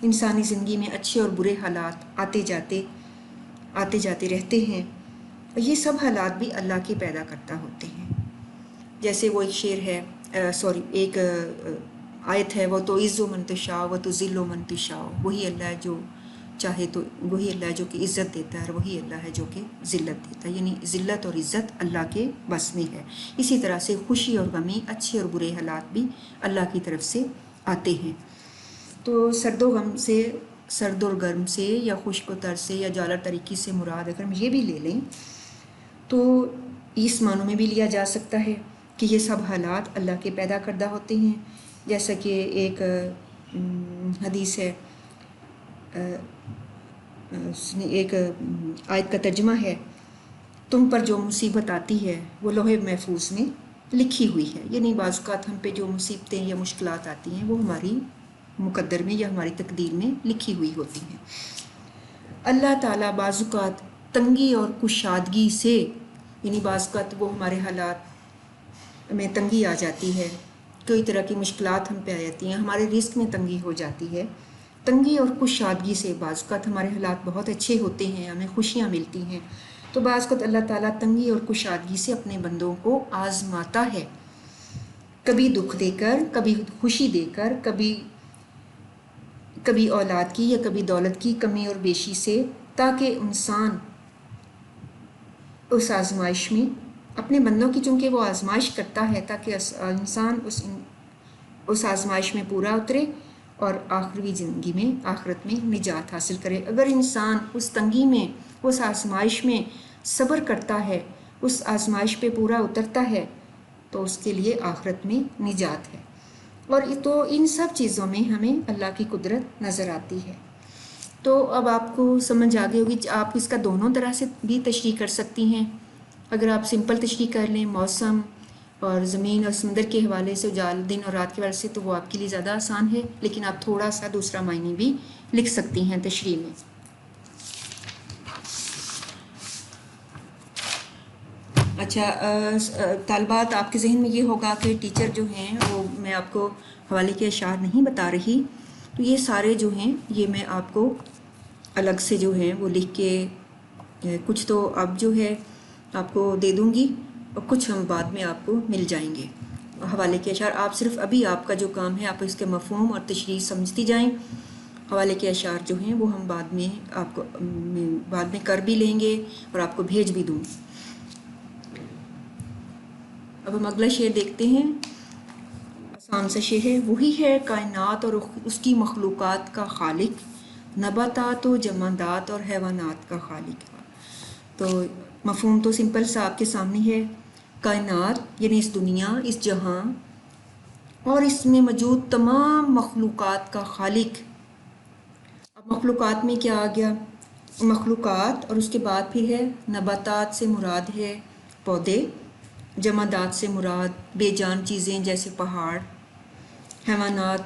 انسانی زندگی میں اچھے اور برے حالات آتے جاتے رہتے ہیں، اور یہ سب حالات بھی اللہ کے پیدا کرتا ہوتے ہیں۔ جیسے وہ ایک شعر ہے، ایک آیت ہے، وہ تو عز و منتشا و تو ذل و منتشا، وہی اللہ جو چاہے تو وہی اللہ جو کہ عزت دیتا ہے، اور وہی اللہ ہے جو کہ ذلت دیتا ہے، یعنی ذلت اور عزت اللہ کے بس میں ہے۔ اسی طرح سے خوشی اور غمی، اچھے اور برے حالات بھی اللہ کی طرف سے آتے ہیں۔ تو سرد و گرم سے یا خشک و تر سے یا جالر طریقے سے مراد اگر ہم یہ بھی لے لیں تو اس معنوں میں بھی لیا جا سکتا ہے کہ یہ سب حالات اللہ کے پیدا کردہ ہوتے ہیں۔ جیسا کہ ایک حدیث ہے، ایک آیت کا ترجمہ ہے، تم پر جو مصیبت آتی ہے وہ لوح محفوظ میں لکھی ہوئی ہے، یعنی بعض اوقات ہم پہ جو مصیبتیں یا مشکلات آتی ہیں وہ ہماری مقدر میں یا ہماری تقدیر میں لکھی ہوئی ہوتی ہیں۔ اللہ تعالیٰ بعض اوقات تنگی اور کشادگی سے، یعنی بعض اوقات وہ ہمارے حالات میں تنگی آ جاتی ہے، کوئی طرح کی مشکلات ہم پہ آ جاتی ہیں، ہمارے رزق میں تنگی ہو جاتی ہے، تنگی اور کشادگی سے بعض اوقات ہمارے حالات بہت اچھے ہوتے ہیں، ہمیں خوشیاں ملتی ہیں، تو بعض اوقات اللہ تعالیٰ تنگی اور کشادگی سے اپنے بندوں کو آزماتا ہے، کبھی دکھ دے کر، کبھی خوشی دے کر، کبھی اولاد کی یا کبھی دولت کی کمی اور بیشی سے، تاکہ انسان اس آزمائش میں اپنے بندوں کی، چونکہ وہ آزمائش کرتا ہے تاکہ انسان اس آزمائش میں پورا اترے اور آخری زندگی میں آخرت میں نجات حاصل کرے۔ اگر انسان اس تنگی میں، اس آزمائش میں صبر کرتا ہے، اس آزمائش پہ پورا اترتا ہے، تو اس کے لیے آخرت میں نجات ہے۔ اور تو ان سب چیزوں میں ہمیں اللہ کی قدرت نظر آتی ہے۔ تو اب آپ کو سمجھ آ گئی ہوگی، آپ اس کا دونوں طرح سے بھی تشریح کر سکتی ہیں۔ اگر آپ سمپل تشریح کر لیں موسم اور زمین اور سمندر کے حوالے سے، دن اور رات کے حوالے سے، تو وہ آپ کے لیے زیادہ آسان ہے، لیکن آپ تھوڑا سا دوسرا معنی بھی لکھ سکتی ہیں تشریح میں۔ اچھا، طالبات آپ کے ذہن میں یہ ہوگا کہ ٹیچر جو ہیں وہ، میں آپ کو حوالے کے اشعار نہیں بتا رہی، تو یہ سارے جو ہیں یہ میں آپ کو الگ سے جو ہیں وہ لکھ کے، کچھ تو اب جو ہے آپ کو دے دوں گی اور کچھ ہم بعد میں آپ کو مل جائیں گے حوالے کے اشعار۔ آپ صرف ابھی آپ کا جو کام ہے آپ اس کے مفہوم اور تشریح سمجھتی جائیں۔ حوالے کے اشعار جو ہیں وہ ہم بعد میں آپ کو بعد میں کر بھی لیں گے اور آپ کو بھیج بھی دوں گی۔ اب ہم اگلا شعر دیکھتے ہیں، آسان سا شعر ہے۔ وہی ہے کائنات اور اس کی مخلوقات کا خالق، نباتات و جمادات اور حیوانات کا خالق۔ تو مفہوم تو سمپل سا آپ کے سامنے ہے۔ کائنات یعنی اس دنیا، اس جہاں اور اس میں موجود تمام مخلوقات کا خالق۔ اب مخلوقات میں کیا آ گیا؟ مخلوقات، اور اس کے بعد پھر ہے نباتات سے مراد ہے پودے، جمادات سے مراد بے جان چیزیں جیسے پہاڑ، حیوانات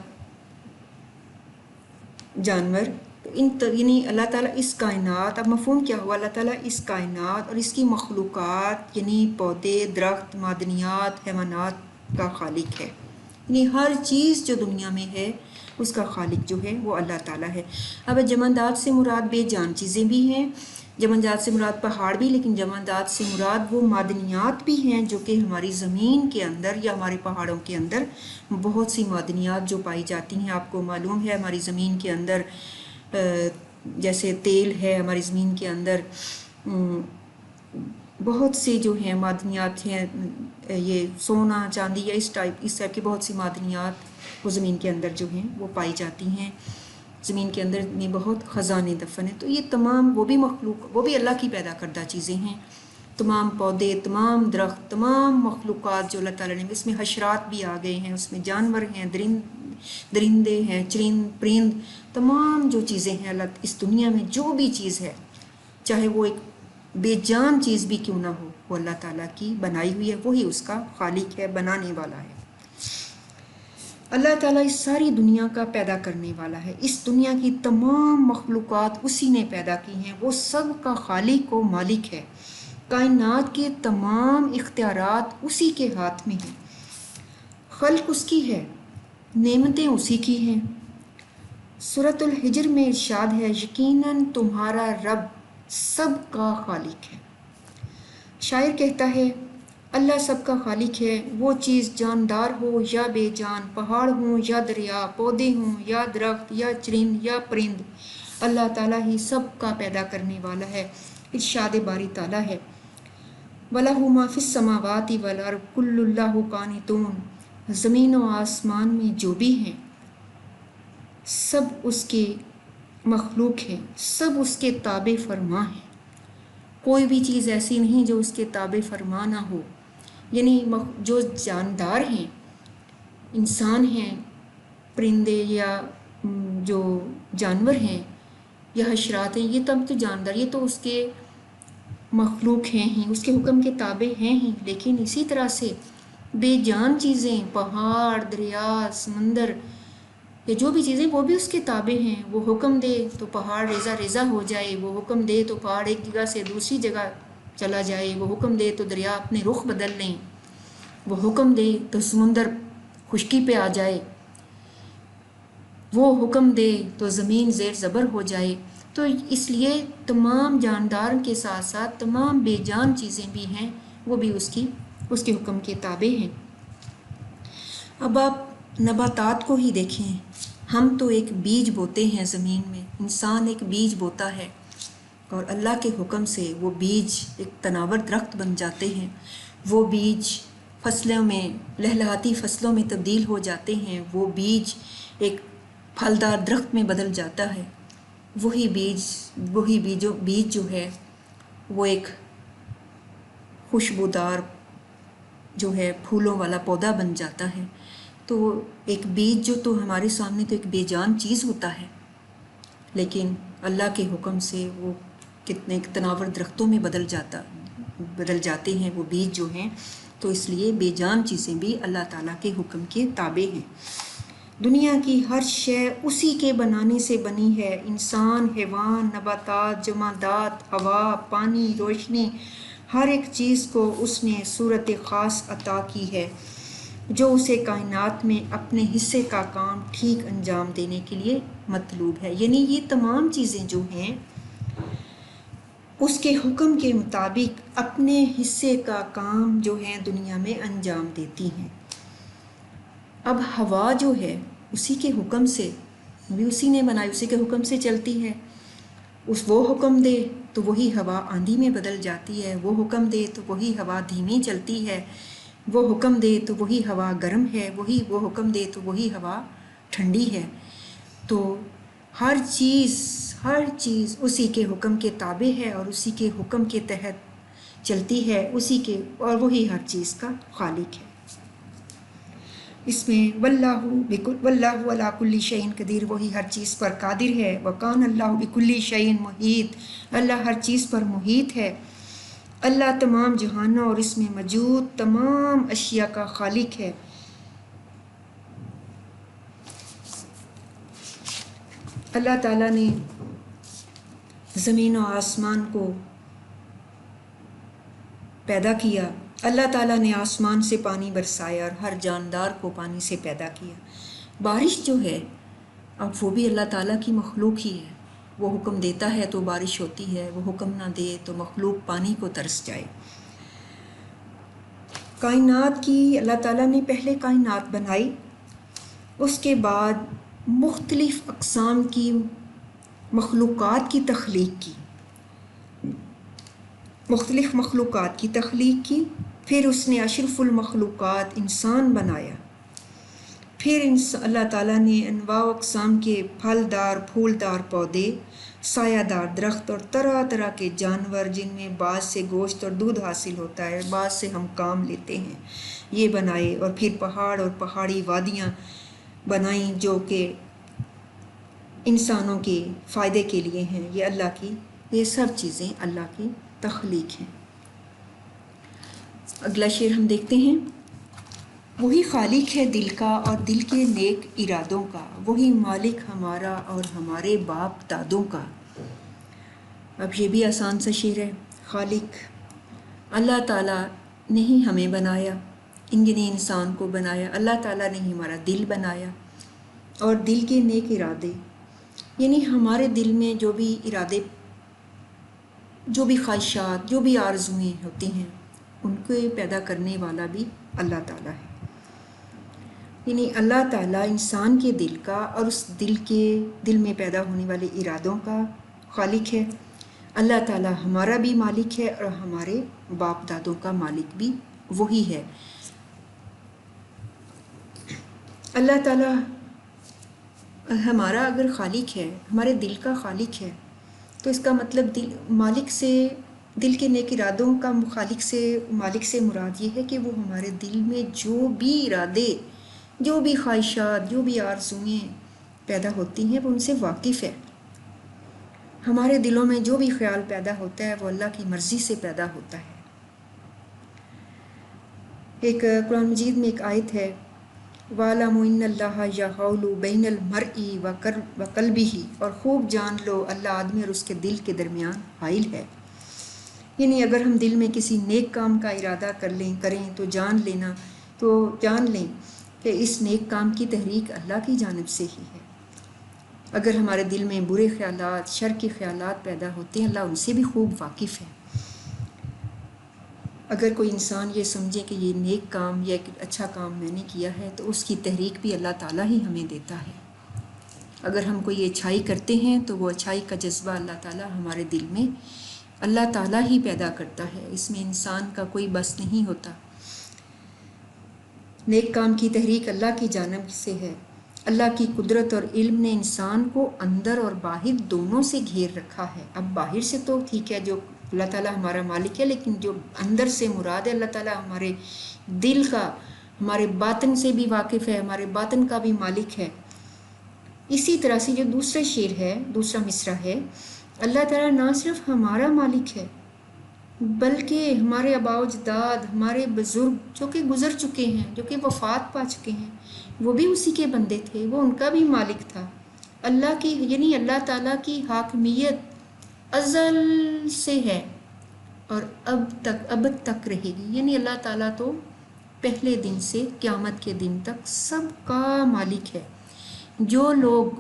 جانور، یعنی اللہ تعالیٰ اس کائنات، اب مفہوم کیا ہوا؟ اللہ تعالیٰ اس کائنات اور اس کی مخلوقات یعنی پودے، درخت، معدنیات، حیوانات کا خالق ہے، یعنی ہر چیز جو دنیا میں ہے اس کا خالق جو ہے وہ اللہ تعالیٰ ہے۔ اب جمادات سے مراد بے جان چیزیں بھی ہیں، جمادات سے مراد پہاڑ بھی، لیکن جمادات سے مراد وہ معدنیات بھی ہیں جو کہ ہماری زمین کے اندر یا ہمارے پہاڑوں کے اندر بہت سی معدنیات جو پائی جاتی ہیں. آپ کو معلوم ہے ہماری زمین کے اندر جیسے تیل ہے، ہماری زمین کے اندر بہت سے جو ہیں معدنیات ہیں، یہ سونا چاندی یا اس ٹائپ کی بہت سی معدنیات وہ زمین کے اندر جو ہیں وہ پائی جاتی ہیں. زمین کے اندر میں بہت خزانے دفن ہیں. تو یہ تمام وہ بھی اللہ کی پیدا کردہ چیزیں ہیں. تمام پودے، تمام درخت، تمام مخلوقات جو اللہ تعالیٰ نے، اس میں حشرات بھی آ گئے ہیں، اس میں جانور ہیں، درندے ہیں، چرند پرند، تمام جو چیزیں ہیں اللہ اس دنیا میں جو بھی چیز ہے، چاہے وہ ایک بے جان چیز بھی کیوں نہ ہو، وہ اللہ تعالیٰ کی بنائی ہوئی ہے، وہی اس کا خالق ہے، بنانے والا ہے. اللہ تعالیٰ اس ساری دنیا کا پیدا کرنے والا ہے. اس دنیا کی تمام مخلوقات اسی نے پیدا کی ہیں. وہ سب کا خالق و مالک ہے. کائنات کے تمام اختیارات اسی کے ہاتھ میں ہیں. خلق اس کی ہے، نعمتیں اسی کی ہیں. سورۃ الحجر میں ارشاد ہے، یقیناً تمہارا رب سب کا خالق ہے. شاعر کہتا ہے، اللہ سب کا خالق ہے. وہ چیز جاندار ہو یا بے جان، پہاڑ ہوں یا دریا، پودے ہوں یا درخت یا چرند یا پرند، اللہ تعالیٰ ہی سب کا پیدا کرنے والا ہے. ارشاد باری تعالیٰ ہے، وَلَهُ مَا فِي السَّمَاوَاتِ وَالْأَرْضِ كُلُّ اللَّهُ قَانِتُونَ. زمین و آسمان میں جو بھی ہیں سب اس کے مخلوق ہیں، سب اس کے تابع فرما ہیں. کوئی بھی چیز ایسی نہیں جو اس کے تابع فرما نہ ہو. یعنی جو جاندار ہیں، انسان ہیں، پرندے یا جو جانور ہیں یا حشرات ہیں، یہ تب تو جاندار، یہ تو اس کے مخلوق ہیں ہی، اس کے حکم کے تابع ہیں ہی. لیکن اسی طرح سے بے جان چیزیں، پہاڑ، دریا، سمندر، یہ جو بھی چیزیں وہ بھی اس کے تابع ہیں. وہ حکم دے تو پہاڑ ریزہ ریزہ ہو جائے، وہ حکم دے تو پہاڑ ایک جگہ سے دوسری جگہ چلا جائے، وہ حکم دے تو دریا اپنے رخ بدل لیں، وہ حکم دے تو سمندر خشکی پہ آ جائے، وہ حکم دے تو زمین زیر زبر ہو جائے. تو اس لیے تمام جاندار کے ساتھ ساتھ تمام بے جان چیزیں بھی ہیں، وہ بھی اس کے حکم کے تابع ہیں. اب آپ نباتات کو ہی دیکھیں. ہم تو ایک بیج بوتے ہیں زمین میں، انسان ایک بیج بوتا ہے اور اللہ کے حکم سے وہ بیج ایک تناور درخت بن جاتے ہیں. وہ بیج فصلوں میں، لہلہاتی فصلوں میں تبدیل ہو جاتے ہیں. وہ بیج ایک پھلدار درخت میں بدل جاتا ہے. وہی بیج جو ہے وہ ایک خوشبودار جو ہے پھولوں والا پودا بن جاتا ہے. تو ایک بیج جو تو ہمارے سامنے تو ایک بے جان چیز ہوتا ہے، لیکن اللہ کے حکم سے وہ کتنے تناور درختوں میں بدل جاتے ہیں وہ بیج جو ہیں. تو اس لیے بے جان چیزیں بھی اللہ تعالیٰ کے حکم کے تابع ہیں. دنیا کی ہر شے اسی کے بنانے سے بنی ہے. انسان، حیوان، نباتات، جمادات، ہوا، پانی، روشنی، ہر ایک چیز کو اس نے صورت خاص عطا کی ہے جو اسے کائنات میں اپنے حصے کا کام ٹھیک انجام دینے کے لیے مطلوب ہے. یعنی یہ تمام چیزیں جو ہیں اس کے حکم کے مطابق اپنے حصے کا کام جو ہے دنیا میں انجام دیتی ہیں. اب ہوا جو ہے اسی کے حکم سے بھی اسی نے بنائی، اسی کے حکم سے چلتی ہے. وہ حکم دے تو وہی ہوا آندھی میں بدل جاتی ہے، وہ حکم دے تو وہی ہوا دھیمی چلتی ہے، وہ حکم دے تو وہی ہوا گرم ہے، وہ حکم دے تو وہی ہوا ٹھنڈی ہے. تو ہر چیز اسی کے حکم کے تابع ہے اور اسی کے حکم کے تحت چلتی ہے، اور وہی ہر چیز کا خالق ہے. اس میں واللہ علی کل شیء قدیر، وہی ہر چیز پر قادر ہے. وکان اللہ بکل شیء محیط، اللہ ہر چیز پر محیط ہے. اللہ تمام جہانوں اور اس میں موجود تمام اشیاء کا خالق ہے. اللہ تعالیٰ نے زمین و آسمان کو پیدا کیا. اللہ تعالیٰ نے آسمان سے پانی برسایا اور ہر جاندار کو پانی سے پیدا کیا. بارش جو ہے اب وہ بھی اللہ تعالیٰ کی مخلوق ہی ہے. وہ حکم دیتا ہے تو بارش ہوتی ہے، وہ حکم نہ دے تو مخلوق پانی کو ترس جائے۔ کائنات کی اللہ تعالیٰ نے پہلے کائنات بنائی، اس کے بعد مختلف اقسام کی مخلوقات کی تخلیق کی، مختلف مخلوقات کی تخلیق کی، پھر اس نے اشرف المخلوقات انسان بنایا، پھر اللہ تعالیٰ نے انواع و اقسام کے پھلدار پھولدار پودے، سایہ دار درخت اور طرح طرح کے جانور جن میں بعض سے گوشت اور دودھ حاصل ہوتا ہے، بعض سے ہم کام لیتے ہیں، یہ بنائے، اور پھر پہاڑ اور پہاڑی وادیاں بنائیں جو کہ انسانوں کے فائدے کے لیے ہیں۔ یہ اللہ کی، یہ سب چیزیں اللہ کی تخلیق ہیں۔ اگلا شعر ہم دیکھتے ہیں۔ وہی خالق ہے دل کا اور دل کے نیک ارادوں کا، وہی مالک ہمارا اور ہمارے باپ دادوں کا۔ اب یہ بھی آسان سا شعر ہے۔ خالق اللہ تعالیٰ نے ہی ہمیں بنایا، یعنی انسان کو بنایا، اللہ تعالیٰ نے ہی ہمارا دل بنایا، اور دل کے نیک ارادے یعنی ہمارے دل میں جو بھی ارادے، جو بھی خواہشات، جو بھی آرزوئیں ہوتی ہیں، ان کو پیدا کرنے والا بھی اللہ تعالیٰ ہے۔ یعنی اللہ تعالیٰ انسان کے دل کا اور اس دل میں پیدا ہونے والے ارادوں کا خالق ہے۔ اللہ تعالیٰ ہمارا بھی مالک ہے اور ہمارے باپ دادوں کا مالک بھی وہی ہے۔ اللہ تعالیٰ ہمارا اگر خالق ہے، ہمارے دل کا خالق ہے، تو اس کا مطلب مالک سے، دل کے نیک ارادوں کا مالک سے مراد یہ ہے کہ وہ ہمارے دل میں جو بھی ارادے، جو بھی خواہشات، جو بھی آرزوئیں پیدا ہوتی ہیں وہ ان سے واقف ہے۔ ہمارے دلوں میں جو بھی خیال پیدا ہوتا ہے وہ اللہ کی مرضی سے پیدا ہوتا ہے۔ ایک قرآن مجید میں ایک آیت ہے، وَاعْلَمُوا إِنَّ اللَّهَ يَحُولُ بَيْنَ الْمَرْءِ وَقَلْبِهِ، اور خوب جان لو اللہ آدمی اور اس کے دل کے درمیان حائل ہے۔ یعنی اگر ہم دل میں کسی نیک کام کا ارادہ کریں تو جان لیں کہ اس نیک کام کی تحریک اللہ کی جانب سے ہی ہے۔ اگر ہمارے دل میں برے خیالات، شر کے خیالات پیدا ہوتے ہیں، اللہ ان سے بھی خوب واقف ہے۔ اگر کوئی انسان یہ سمجھے کہ یہ نیک کام یا ایک اچھا کام میں نے کیا ہے تو اس کی تحریک بھی اللہ تعالیٰ ہی ہمیں دیتا ہے۔ اگر ہم کوئی اچھائی کرتے ہیں تو وہ اچھائی کا جذبہ اللہ تعالیٰ ہمارے دل میں اللہ تعالیٰ ہی پیدا کرتا ہے، اس میں انسان کا کوئی بس نہیں ہوتا۔ نیک کام کی تحریک اللہ کی جانب سے ہے۔ اللہ کی قدرت اور علم نے انسان کو اندر اور باہر دونوں سے گھیر رکھا ہے۔ اب باہر سے تو ٹھیک ہے، جو اللہ تعالیٰ ہمارا مالک ہے، لیکن جو اندر سے مراد ہے، اللہ تعالیٰ ہمارے دل کا، ہمارے باطن سے بھی واقف ہے، ہمارے باطن کا بھی مالک ہے۔ اسی طرح سے جو دوسرا شعر ہے، دوسرا مصرع ہے، اللہ تعالیٰ نہ صرف ہمارا مالک ہے بلکہ ہمارے آباء و اجداد، ہمارے بزرگ جو کہ گزر چکے ہیں، جو کہ وفات پا چکے ہیں، وہ بھی اسی کے بندے تھے، وہ ان کا بھی مالک تھا۔ اللہ کی، یعنی اللہ تعالیٰ کی حاکمیت ازل سے ہے اور اب تک رہے گی۔ یعنی اللہ تعالیٰ تو پہلے دن سے قیامت کے دن تک سب کا مالک ہے۔ جو لوگ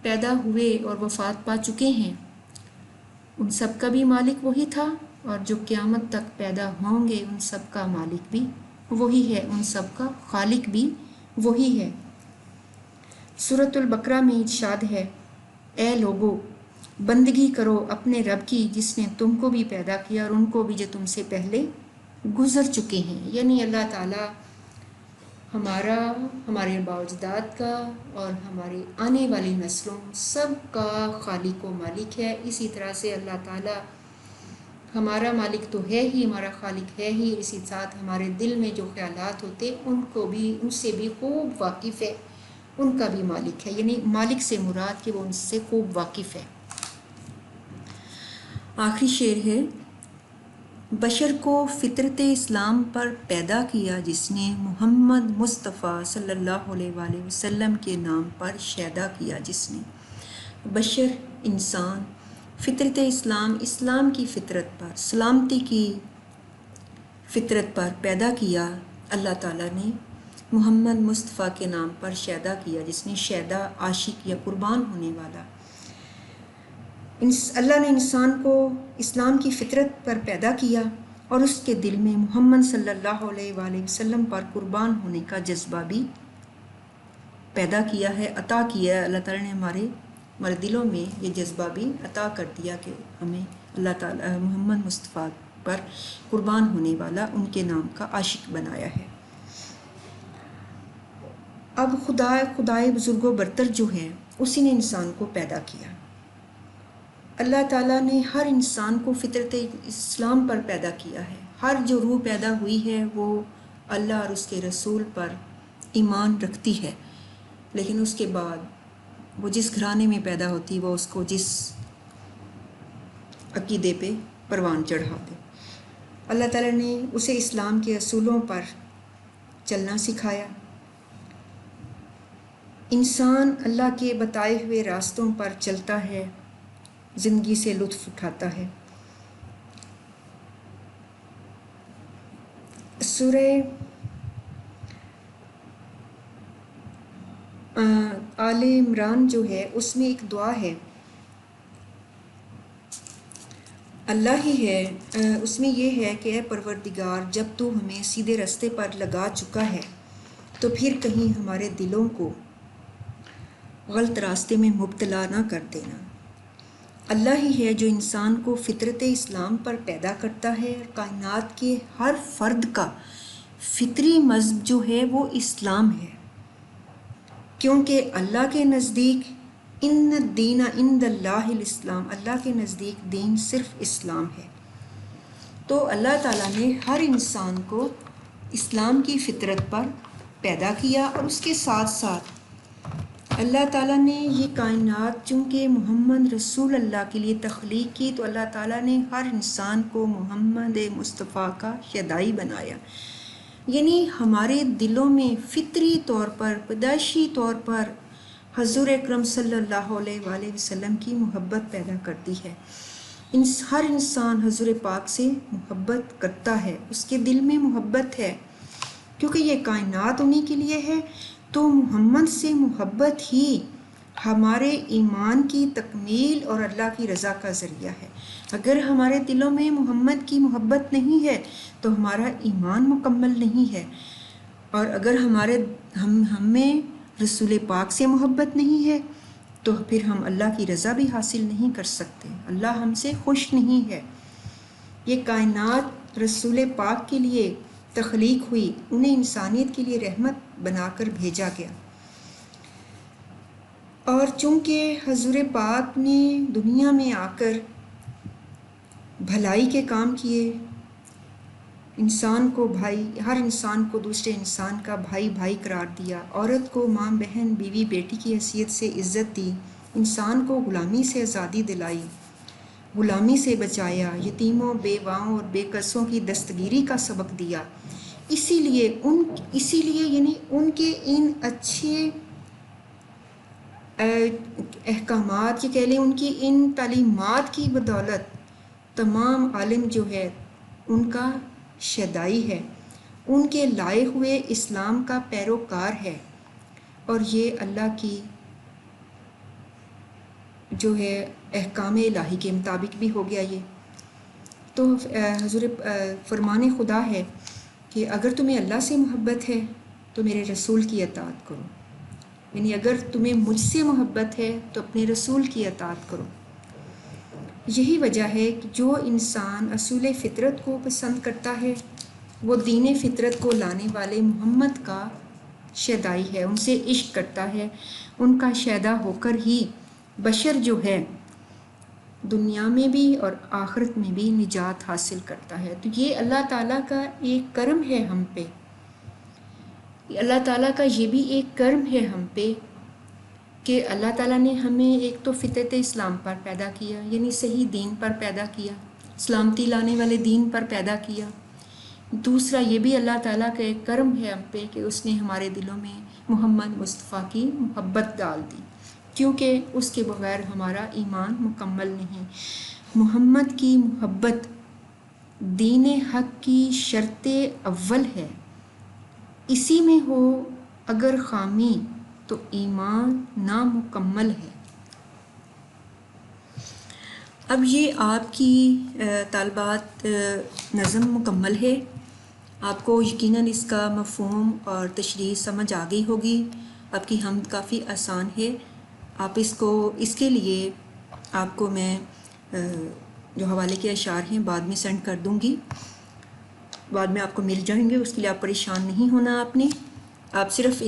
پیدا ہوئے اور وفات پا چکے ہیں ان سب کا بھی مالک وہی تھا، اور جو قیامت تک پیدا ہوں گے ان سب کا مالک بھی وہی ہے، ان سب کا خالق بھی وہی ہے۔ سورۃ البقرہ میں ارشاد ہے، اے لوگو بندگی کرو اپنے رب کی جس نے تم کو بھی پیدا کیا اور ان کو بھی جو تم سے پہلے گزر چکے ہیں۔ یعنی اللہ تعالیٰ ہمارا، ہمارے آباء و اجداد کا اور ہماری آنے والی نسلوں سب کا خالق و مالک ہے۔ اسی طرح سے اللہ تعالیٰ ہمارا مالک تو ہے ہی، ہمارا خالق ہے ہی، اسی ساتھ ہمارے دل میں جو خیالات ہوتے ان سے بھی خوب واقف ہے، ان کا بھی مالک ہے۔ یعنی مالک سے مراد کہ وہ ان سے خوب واقف ہے۔ آخری شعر ہے، بشر کو فطرت اسلام پر پیدا کیا جس نے محمد مصطفیٰ صلی اللہ علیہ وآلہ وسلم کے نام پر شیدا کیا جس نے۔ بشر، انسان، فطرت اسلام کی فطرت پر، سلامتی کی فطرت پر پیدا کیا اللہ تعالیٰ نے، محمد مصطفیٰ کے نام پر شیدا کیا جس نے، شیدا عاشق یا قربان ہونے والا۔ اللہ نے انسان کو اسلام کی فطرت پر پیدا کیا اور اس کے دل میں محمد صلی اللہ علیہ وآلہ وسلم پر قربان ہونے کا جذبہ بھی پیدا کیا ہے، عطا کیا ہے۔ اللہ تعالیٰ نے ہمارے دلوں میں یہ جذبہ بھی عطا کر دیا کہ ہمیں اللہ تعالیٰ محمد مصطفیٰ پر قربان ہونے والا ان کے نام کا عاشق بنایا ہے۔ اب خدائے بزرگ و برتر جو ہے اسی نے انسان کو پیدا کیا۔ اللہ تعالیٰ نے ہر انسان کو فطرت اسلام پر پیدا کیا ہے۔ ہر جو روح پیدا ہوئی ہے وہ اللہ اور اس کے رسول پر ایمان رکھتی ہے، لیکن اس کے بعد وہ جس گھرانے میں پیدا ہوتی وہ اس کو جس عقیدے پہ پروان چڑھا دے۔ اللہ تعالیٰ نے اسے اسلام کے اصولوں پر چلنا سکھایا۔ انسان اللہ کے بتائے ہوئے راستوں پر چلتا ہے، زندگی سے لطف اٹھاتا ہے۔ سورہ آل عمران جو ہے اس میں ایک دعا ہے، اللہ ہی ہے، اس میں یہ ہے کہ اے پروردگار، جب تو ہمیں سیدھے راستے پر لگا چکا ہے تو پھر کہیں ہمارے دلوں کو غلط راستے میں مبتلا نہ کر دینا۔ اللہ ہی ہے جو انسان کو فطرت اسلام پر پیدا کرتا ہے، اور کائنات کے ہر فرد کا فطری مذہب جو ہے وہ اسلام ہے، کیونکہ اللہ کے نزدیک ان الدین عند اللہ الاسلام، اللہ کے نزدیک دین صرف اسلام ہے۔ تو اللہ تعالیٰ نے ہر انسان کو اسلام کی فطرت پر پیدا کیا، اور اس کے ساتھ ساتھ اللہ تعالیٰ نے یہ کائنات چونکہ محمد رسول اللہ کے لیے تخلیق کی، تو اللہ تعالیٰ نے ہر انسان کو محمد مصطفیٰ کا شیدائی بنایا، یعنی ہمارے دلوں میں فطری طور پر، پیدائشی طور پر حضور اکرم صلی اللہ علیہ وآلہ وسلم کی محبت پیدا کرتی ہے۔ ہر انسان حضور پاک سے محبت کرتا ہے، اس کے دل میں محبت ہے، کیونکہ یہ کائنات انہی کے لیے ہے۔ تو محمد سے محبت ہی ہمارے ایمان کی تکمیل اور اللہ کی رضا کا ذریعہ ہے۔ اگر ہمارے دلوں میں محمد کی محبت نہیں ہے تو ہمارا ایمان مکمل نہیں ہے، اور اگر ہمیں رسول پاک سے محبت نہیں ہے تو پھر ہم اللہ کی رضا بھی حاصل نہیں کر سکتے، اللہ ہم سے خوش نہیں ہے۔ یہ کائنات رسول پاک کے لیے تخلیق ہوئی، انہیں انسانیت کے لیے رحمت بنا کر بھیجا گیا، اور چونکہ حضور پاک نے دنیا میں آ کر بھلائی کے کام کیے، انسان کو بھائی، ہر انسان کو دوسرے انسان کا بھائی قرار دیا، عورت کو ماں، بہن، بیوی، بیٹی کی حیثیت سے عزت دی، انسان کو غلامی سے آزادی دلائی، غلامی سے بچایا، یتیموں، بیواؤں اور بے کسوں کی دستگیری کا سبق دیا۔ اسی لیے یعنی ان کے ان اچھے احکامات، یہ کہہ لیں ان کی ان تعلیمات کی بدولت تمام عالم جو ہے ان کا شیدائی ہے، ان کے لائے ہوئے اسلام کا پیروکار ہے، اور یہ اللہ کی جو ہے احکام الہی کے مطابق بھی ہو گیا۔ یہ تو حضور فرمان خدا ہے کہ اگر تمہیں اللہ سے محبت ہے تو میرے رسول کی اطاعت کرو، یعنی اگر تمہیں مجھ سے محبت ہے تو اپنے رسول کی اطاعت کرو۔ یہی وجہ ہے کہ جو انسان اصول فطرت کو پسند کرتا ہے وہ دین فطرت کو لانے والے محمد کا شیدائی ہے، ان سے عشق کرتا ہے، ان کا شیدا ہو کر ہی بشر جو ہے دنیا میں بھی اور آخرت میں بھی نجات حاصل کرتا ہے۔ تو یہ اللہ تعالیٰ کا ایک کرم ہے ہم پہ، اللہ تعالیٰ کا یہ بھی ایک کرم ہے ہم پہ کہ اللہ تعالیٰ نے ہمیں ایک تو فطرت اسلام پر پیدا کیا، یعنی صحیح دین پر پیدا کیا، سلامتی لانے والے دین پر پیدا کیا۔ دوسرا یہ بھی اللہ تعالیٰ کا ایک کرم ہے ہم پہ کہ اس نے ہمارے دلوں میں محمد مصطفیٰ کی محبت ڈال دی، کیونکہ اس کے بغیر ہمارا ایمان مکمل نہیں۔ محمد کی محبت دین حق کی شرط اول ہے، اسی میں ہو اگر خامی تو ایمان نامکمل ہے۔ اب یہ آپ کی طالبات نظم مکمل ہے، آپ کو یقیناً اس کا مفہوم اور تشریح سمجھ آ گئی ہوگی۔ آپ کی حمد کافی آسان ہے، آپ اس کے لیے آپ کو میں جو حوالے کے اشعار ہیں بعد میں سینڈ کر دوں گی، بعد میں آپ کو مل جائیں گے، اس کے لیے آپ پریشان نہیں ہونا آپ صرف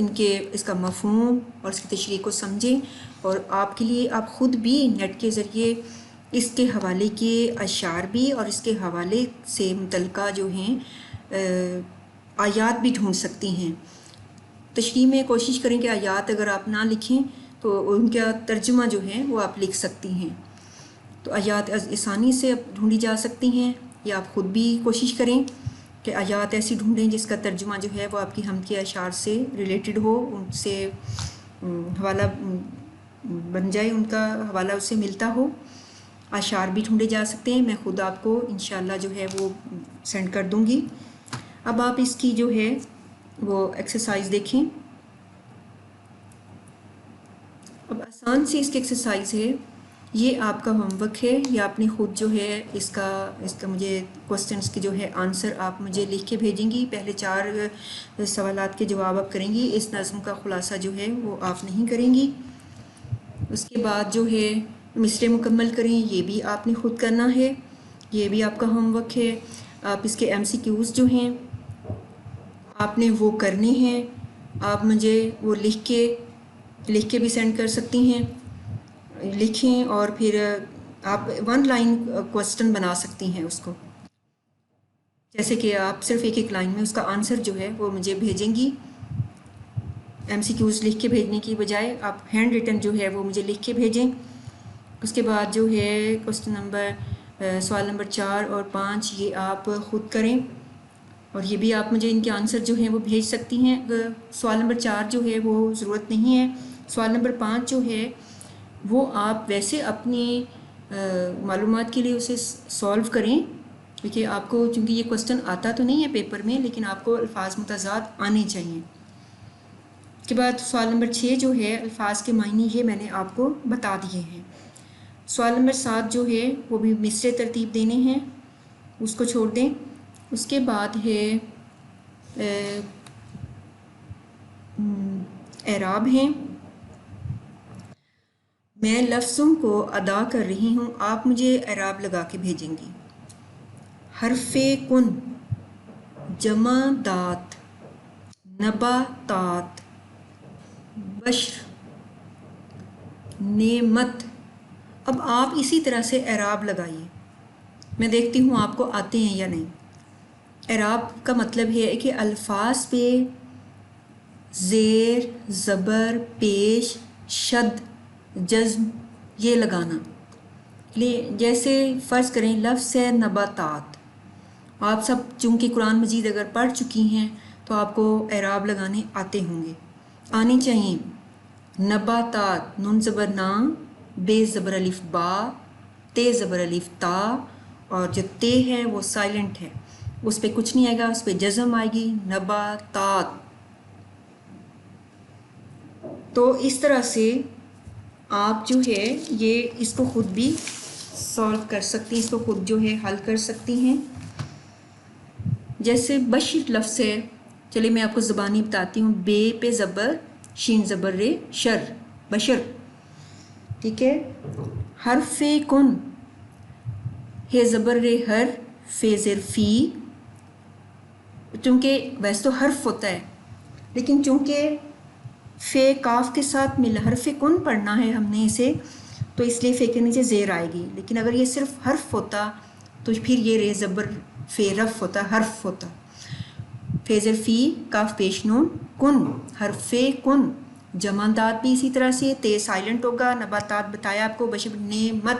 اس کا مفہوم اور اس کی تشریح کو سمجھیں، اور آپ کے لیے آپ خود بھی نیٹ کے ذریعے اس کے حوالے کے اشعار بھی اور اس کے حوالے سے متعلقہ جو ہیں آیات بھی ڈھونڈ سکتی ہیں۔ تشریح میں کوشش کریں کہ آیات اگر آپ نہ لکھیں تو ان کا ترجمہ جو ہے وہ آپ لکھ سکتی ہیں، تو آیات آسانی سے ڈھونڈی جا سکتی ہیں، یا آپ خود بھی کوشش کریں کہ آیات ایسی ڈھونڈیں جس کا ترجمہ جو ہے وہ آپ کی حمد کے اشعار سے ریلیٹڈ ہو، ان سے حوالہ بن جائے، ان کا حوالہ اس سے ملتا ہو۔ اشعار بھی ڈھونڈے جا سکتے ہیں، میں خود آپ کو انشاءاللہ جو ہے وہ سینڈ کر دوں گی۔ اب آپ اس کی جو ہے وہ ایکسرسائز دیکھیں۔ اب آسان سی اس کی ایکسرسائز ہے، یہ آپ کا ہوم ورک ہے، یہ آپ نے خود جو ہے اس کا مجھے کوسچنس کے جو ہے آنسر آپ مجھے لکھ کے بھیجیں گی۔ پہلے 4 سوالات کے جواب آپ کریں گی، اس نظم کا خلاصہ جو ہے وہ آپ نہیں کریں گی۔ اس کے بعد جو ہے مصرعے مکمل کریں، یہ بھی آپ نے خود کرنا ہے، یہ بھی آپ کا ہوم ورک ہے۔ آپ اس کے MCQs جو ہیں آپ نے وہ کرنے ہیں، آپ مجھے وہ لکھ کے بھی سینڈ کر سکتی ہیں، لکھیں اور پھر آپ 1 لائن کوسچن بنا سکتی ہیں اس کو، جیسے کہ آپ صرف ایک لائن میں اس کا آنسر جو ہے وہ مجھے بھیجیں گی۔ MCQs لکھ کے بھیجنے کی بجائے آپ ہینڈ ریٹن جو ہے وہ مجھے لکھ کے بھیجیں۔ اس کے بعد جو ہے سوال نمبر 4 اور 5 یہ آپ خود کریں، اور یہ بھی آپ مجھے ان کے آنسر جو ہیں وہ بھیج سکتی ہیں۔ سوال نمبر 4 جو ہے وہ ضرورت نہیں ہے، سوال نمبر 5 جو ہے وہ آپ ویسے اپنی معلومات کے لیے اسے سولو کریں، کیونکہ آپ کو چونکہ یہ کوسچن آتا تو نہیں ہے پیپر میں، لیکن آپ کو الفاظ متضاد آنے چاہیے۔ اس کے بعد سوال نمبر 6 جو ہے الفاظ کے معنی یہ میں نے آپ کو بتا دیے ہیں۔ سوال نمبر 7 جو ہے وہ بھی مصرعے ترتیب دینے ہیں، اس کو چھوڑ دیں۔ اس کے بعد ہے اعراب ہیں، میں لفظوں کو ادا کر رہی ہوں، آپ مجھے اعراب لگا کے بھیجیں گی۔ حرف کن، جمع دات، نباتات، بشر، نعمت۔ اب آپ اسی طرح سے اعراب لگائیے، میں دیکھتی ہوں آپ کو آتے ہیں یا نہیں۔ اعراب کا مطلب ہے کہ الفاظ پہ زیر، زبر، پیش، شد، جزم یہ لگانا۔ جیسے فرض کریں لفظ ہے نباتات، آپ سب چونکہ قرآن مجید اگر پڑھ چکی ہیں تو آپ کو اعراب لگانے آتے ہوں گے، آنے چاہیے۔ نباتات، نون زبر نا، بے زبر الف با، تے زبر الف تا، اور جو تے ہے وہ سائلنٹ ہے، اس پہ کچھ نہیں آئے گا، اس پہ جزم آئے گی، نباتات۔ تو اس طرح سے آپ جو ہے یہ اس کو خود بھی سولو کر سکتی ہیں، اس کو خود جو ہے حل کر سکتی ہیں۔ جیسے بشر لفظ ہے، چلیے میں آپ کو زبانی بتاتی ہوں، بے پہ زبر، شین زبر رے، شر، بشر، ٹھیک ہے۔ حرف کن، ہے زبر رے ہر، فے زر فی، چونکہ ویسے تو حرف ہوتا ہے لیکن چونکہ فے کاف کے ساتھ مل حرف کن پڑھنا ہے ہم نے اسے، تو اس لیے فے کے نیچے زیر آئے گی، لیکن اگر یہ صرف حرف ہوتا تو پھر یہ رے زبر فے رف ہوتا، حرف ہوتا۔ فے زر فی، کاف پیش نون، کن، حرف کن۔ جمادات بھی اسی طرح سے، تے سائلنٹ ہوگا، نباتات بتایا آپ کو، بشر نعمت،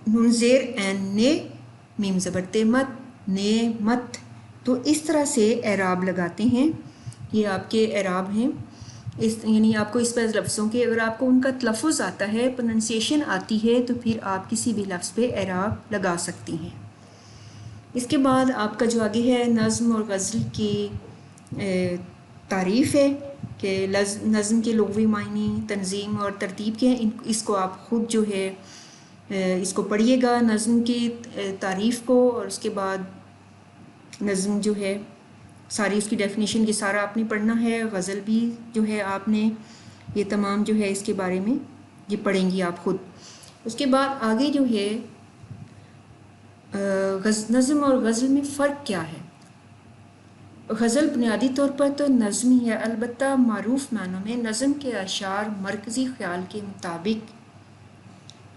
نون زیر این نے، میم زبر تے مت، نعمت۔ تو اس طرح سے اعراب لگاتے ہیں، یہ آپ کے اعراب ہیں۔ یعنی آپ کو اس پر لفظوں کے اگر آپ کو ان کا تلفظ آتا ہے، پروننسیشن آتی ہے، تو پھر آپ کسی بھی لفظ پہ اعراب لگا سکتی ہیں۔ اس کے بعد آپ کا جو آگے ہے نظم اور غزل کی تعریف ہے کہ نظم کے لغوی معنی، تنظیم اور ترتیب کے ہیں، اس کو آپ خود جو ہے اس کو پڑھیے گا، نظم کی تعریف کو، اور اس کے بعد نظم جو ہے ساری اس کی ڈیفینیشن یہ سارا آپ نے پڑھنا ہے. غزل بھی جو ہے آپ نے یہ تمام جو ہے اس کے بارے میں یہ پڑھیں گی آپ خود. اس کے بعد آگے جو ہے نظم اور غزل میں فرق کیا ہے. غزل بنیادی طور پر تو نظمی ہے، البتہ معروف معنوں میں نظم کے اشعار مرکزی خیال کے مطابق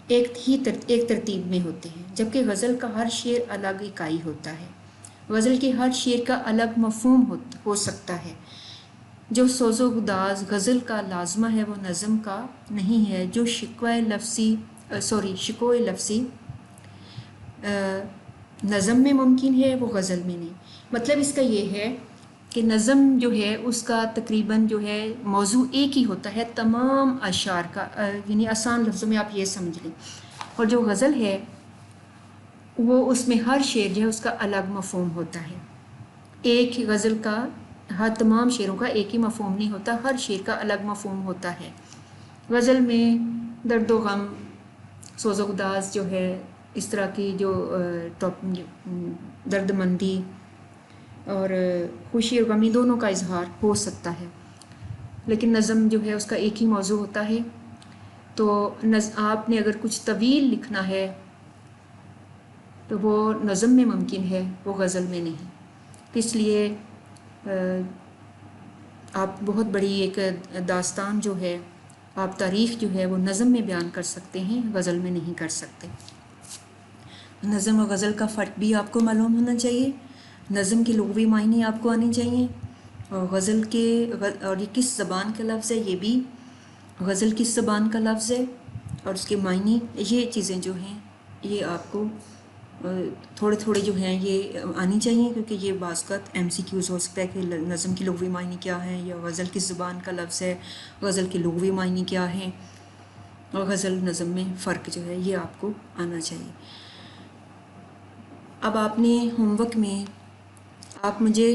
ایک ترتیب میں ہوتے ہیں، جبکہ غزل کا ہر شعر الگ اکائی ہوتا ہے. غزل کے ہر شعر کا الگ مفہوم ہو سکتا ہے. جو سوز و گداز غزل کا لازمہ ہے وہ نظم کا نہیں ہے. جو شکوہ لفظی نظم میں ممکن ہے وہ غزل میں نہیں. مطلب اس کا یہ ہے کہ نظم جو ہے اس کا تقریباً جو ہے موضوع ایک ہی ہوتا ہے تمام اشعار کا، یعنی آسان لفظوں میں آپ یہ سمجھ لیں. اور جو غزل ہے وہ اس میں ہر شعر جو ہے اس کا الگ مفہوم ہوتا ہے. ایک ہی غزل کا ہر تمام شعروں کا ایک ہی مفہوم نہیں ہوتا، ہر شعر کا الگ مفہوم ہوتا ہے. غزل میں درد و غم، سوز و گداز جو ہے اس طرح کی جو درد مندی اور خوشی اور غمی دونوں کا اظہار ہو سکتا ہے، لیکن نظم جو ہے اس کا ایک ہی موضوع ہوتا ہے. تو آپ نے اگر کچھ طویل لکھنا ہے تو وہ نظم میں ممکن ہے، وہ غزل میں نہیں. اس لیے آپ بہت بڑی ایک داستان جو ہے، آپ تاریخ جو ہے وہ نظم میں بیان کر سکتے ہیں، غزل میں نہیں کر سکتے. نظم اور غزل کا فرق بھی آپ کو معلوم ہونا چاہیے. نظم کے لغوی معنی آپ کو آنے چاہیے، اور غزل کے اور یہ کس زبان کا لفظ ہے، یہ بھی غزل کس زبان کا لفظ ہے اور اس کے معنی، یہ چیزیں جو ہیں یہ آپ کو تھوڑے تھوڑے جو ہیں یہ آنی چاہیے، کیونکہ یہ بعض اوقات MCQs ہو سکتا ہے کہ نظم کی لغوی معنی کیا ہے، یا غزل کس زبان کا لفظ ہے، غزل کے لغوی معنی کیا ہیں، اور غزل نظم میں فرق جو ہے یہ آپ کو آنا چاہیے. اب آپ نے ہوم ورک میں آپ مجھے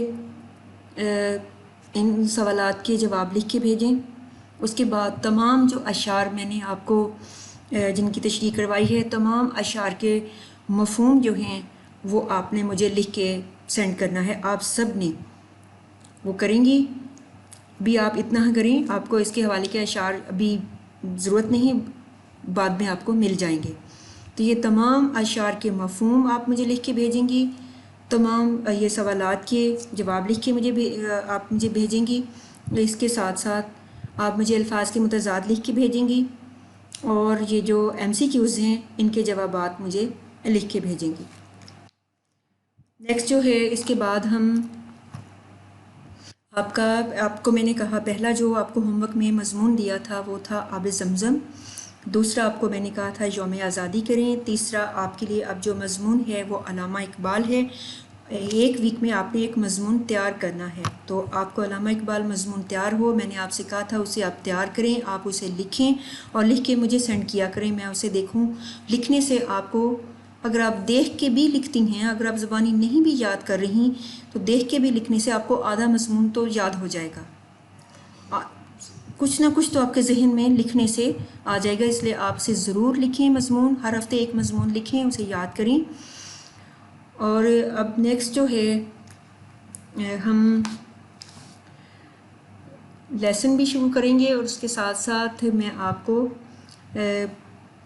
ان سوالات کے جواب لکھ کے بھیجیں. اس کے بعد تمام جو اشعار میں نے آپ کو جن کی تشریح کروائی ہے، تمام اشعار کے مفہوم جو ہیں وہ آپ نے مجھے لکھ کے سینڈ کرنا ہے. آپ سب نے وہ کریں گی بھی، آپ اتنا کریں، آپ کو اس کے حوالے کے اشعار ابھی ضرورت نہیں، بعد میں آپ کو مل جائیں گے. تو یہ تمام اشعار کے مفہوم آپ مجھے لکھ کے بھیجیں گی، تمام یہ سوالات کے جواب لکھ کے آپ مجھے بھیجیں گی. اس کے ساتھ ساتھ آپ مجھے الفاظ کے متضاد لکھ کے بھیجیں گی، اور یہ جو MCQs ہیں ان کے جوابات مجھے لکھ کے بھیجیں گی. نیکسٹ جو ہے اس کے بعد ہم آپ کو میں نے کہا پہلا جو آپ کو ہوم ورک میں مضمون دیا تھا وہ تھا آب زمزم. دوسرا آپ کو میں نے کہا تھا یوم آزادی کریں. تیسرا آپ کے لیے اب جو مضمون ہے وہ علامہ اقبال ہے. ایک ویک میں آپ نے ایک مضمون تیار کرنا ہے، تو آپ کو علامہ اقبال مضمون تیار ہو، میں نے آپ سے کہا تھا اسے آپ تیار کریں، آپ اسے لکھیں اور لکھ کے مجھے سینڈ کیا کریں، میں اسے دیکھوں. لکھنے سے آپ کو، اگر آپ دیکھ کے بھی لکھتی ہیں، اگر آپ زبانی نہیں بھی یاد کر رہی تو دیکھ کے بھی لکھنے سے آپ کو آدھا مضمون تو یاد ہو جائے گا، کچھ نہ کچھ تو آپ کے ذہن میں لکھنے سے آ جائے گا. اس لیے آپ سے ضرور لکھیں مضمون، ہر ہفتے ایک مضمون لکھیں، اسے یاد کریں. اور اب نیکسٹ جو ہے ہم لیسن بھی شروع کریں گے، اور اس کے ساتھ ساتھ میں آپ کو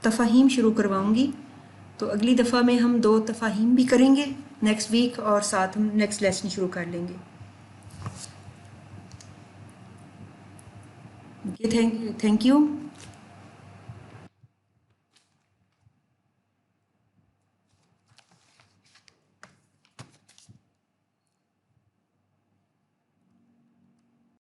تفاہیم شروع کرواؤں گی. تو اگلی دفعہ میں ہم 2 تفاہیم بھی کریں گے نیکسٹ ویک، اور ساتھ ہم نیکسٹ لیسن شروع کر لیں گے. Thank you.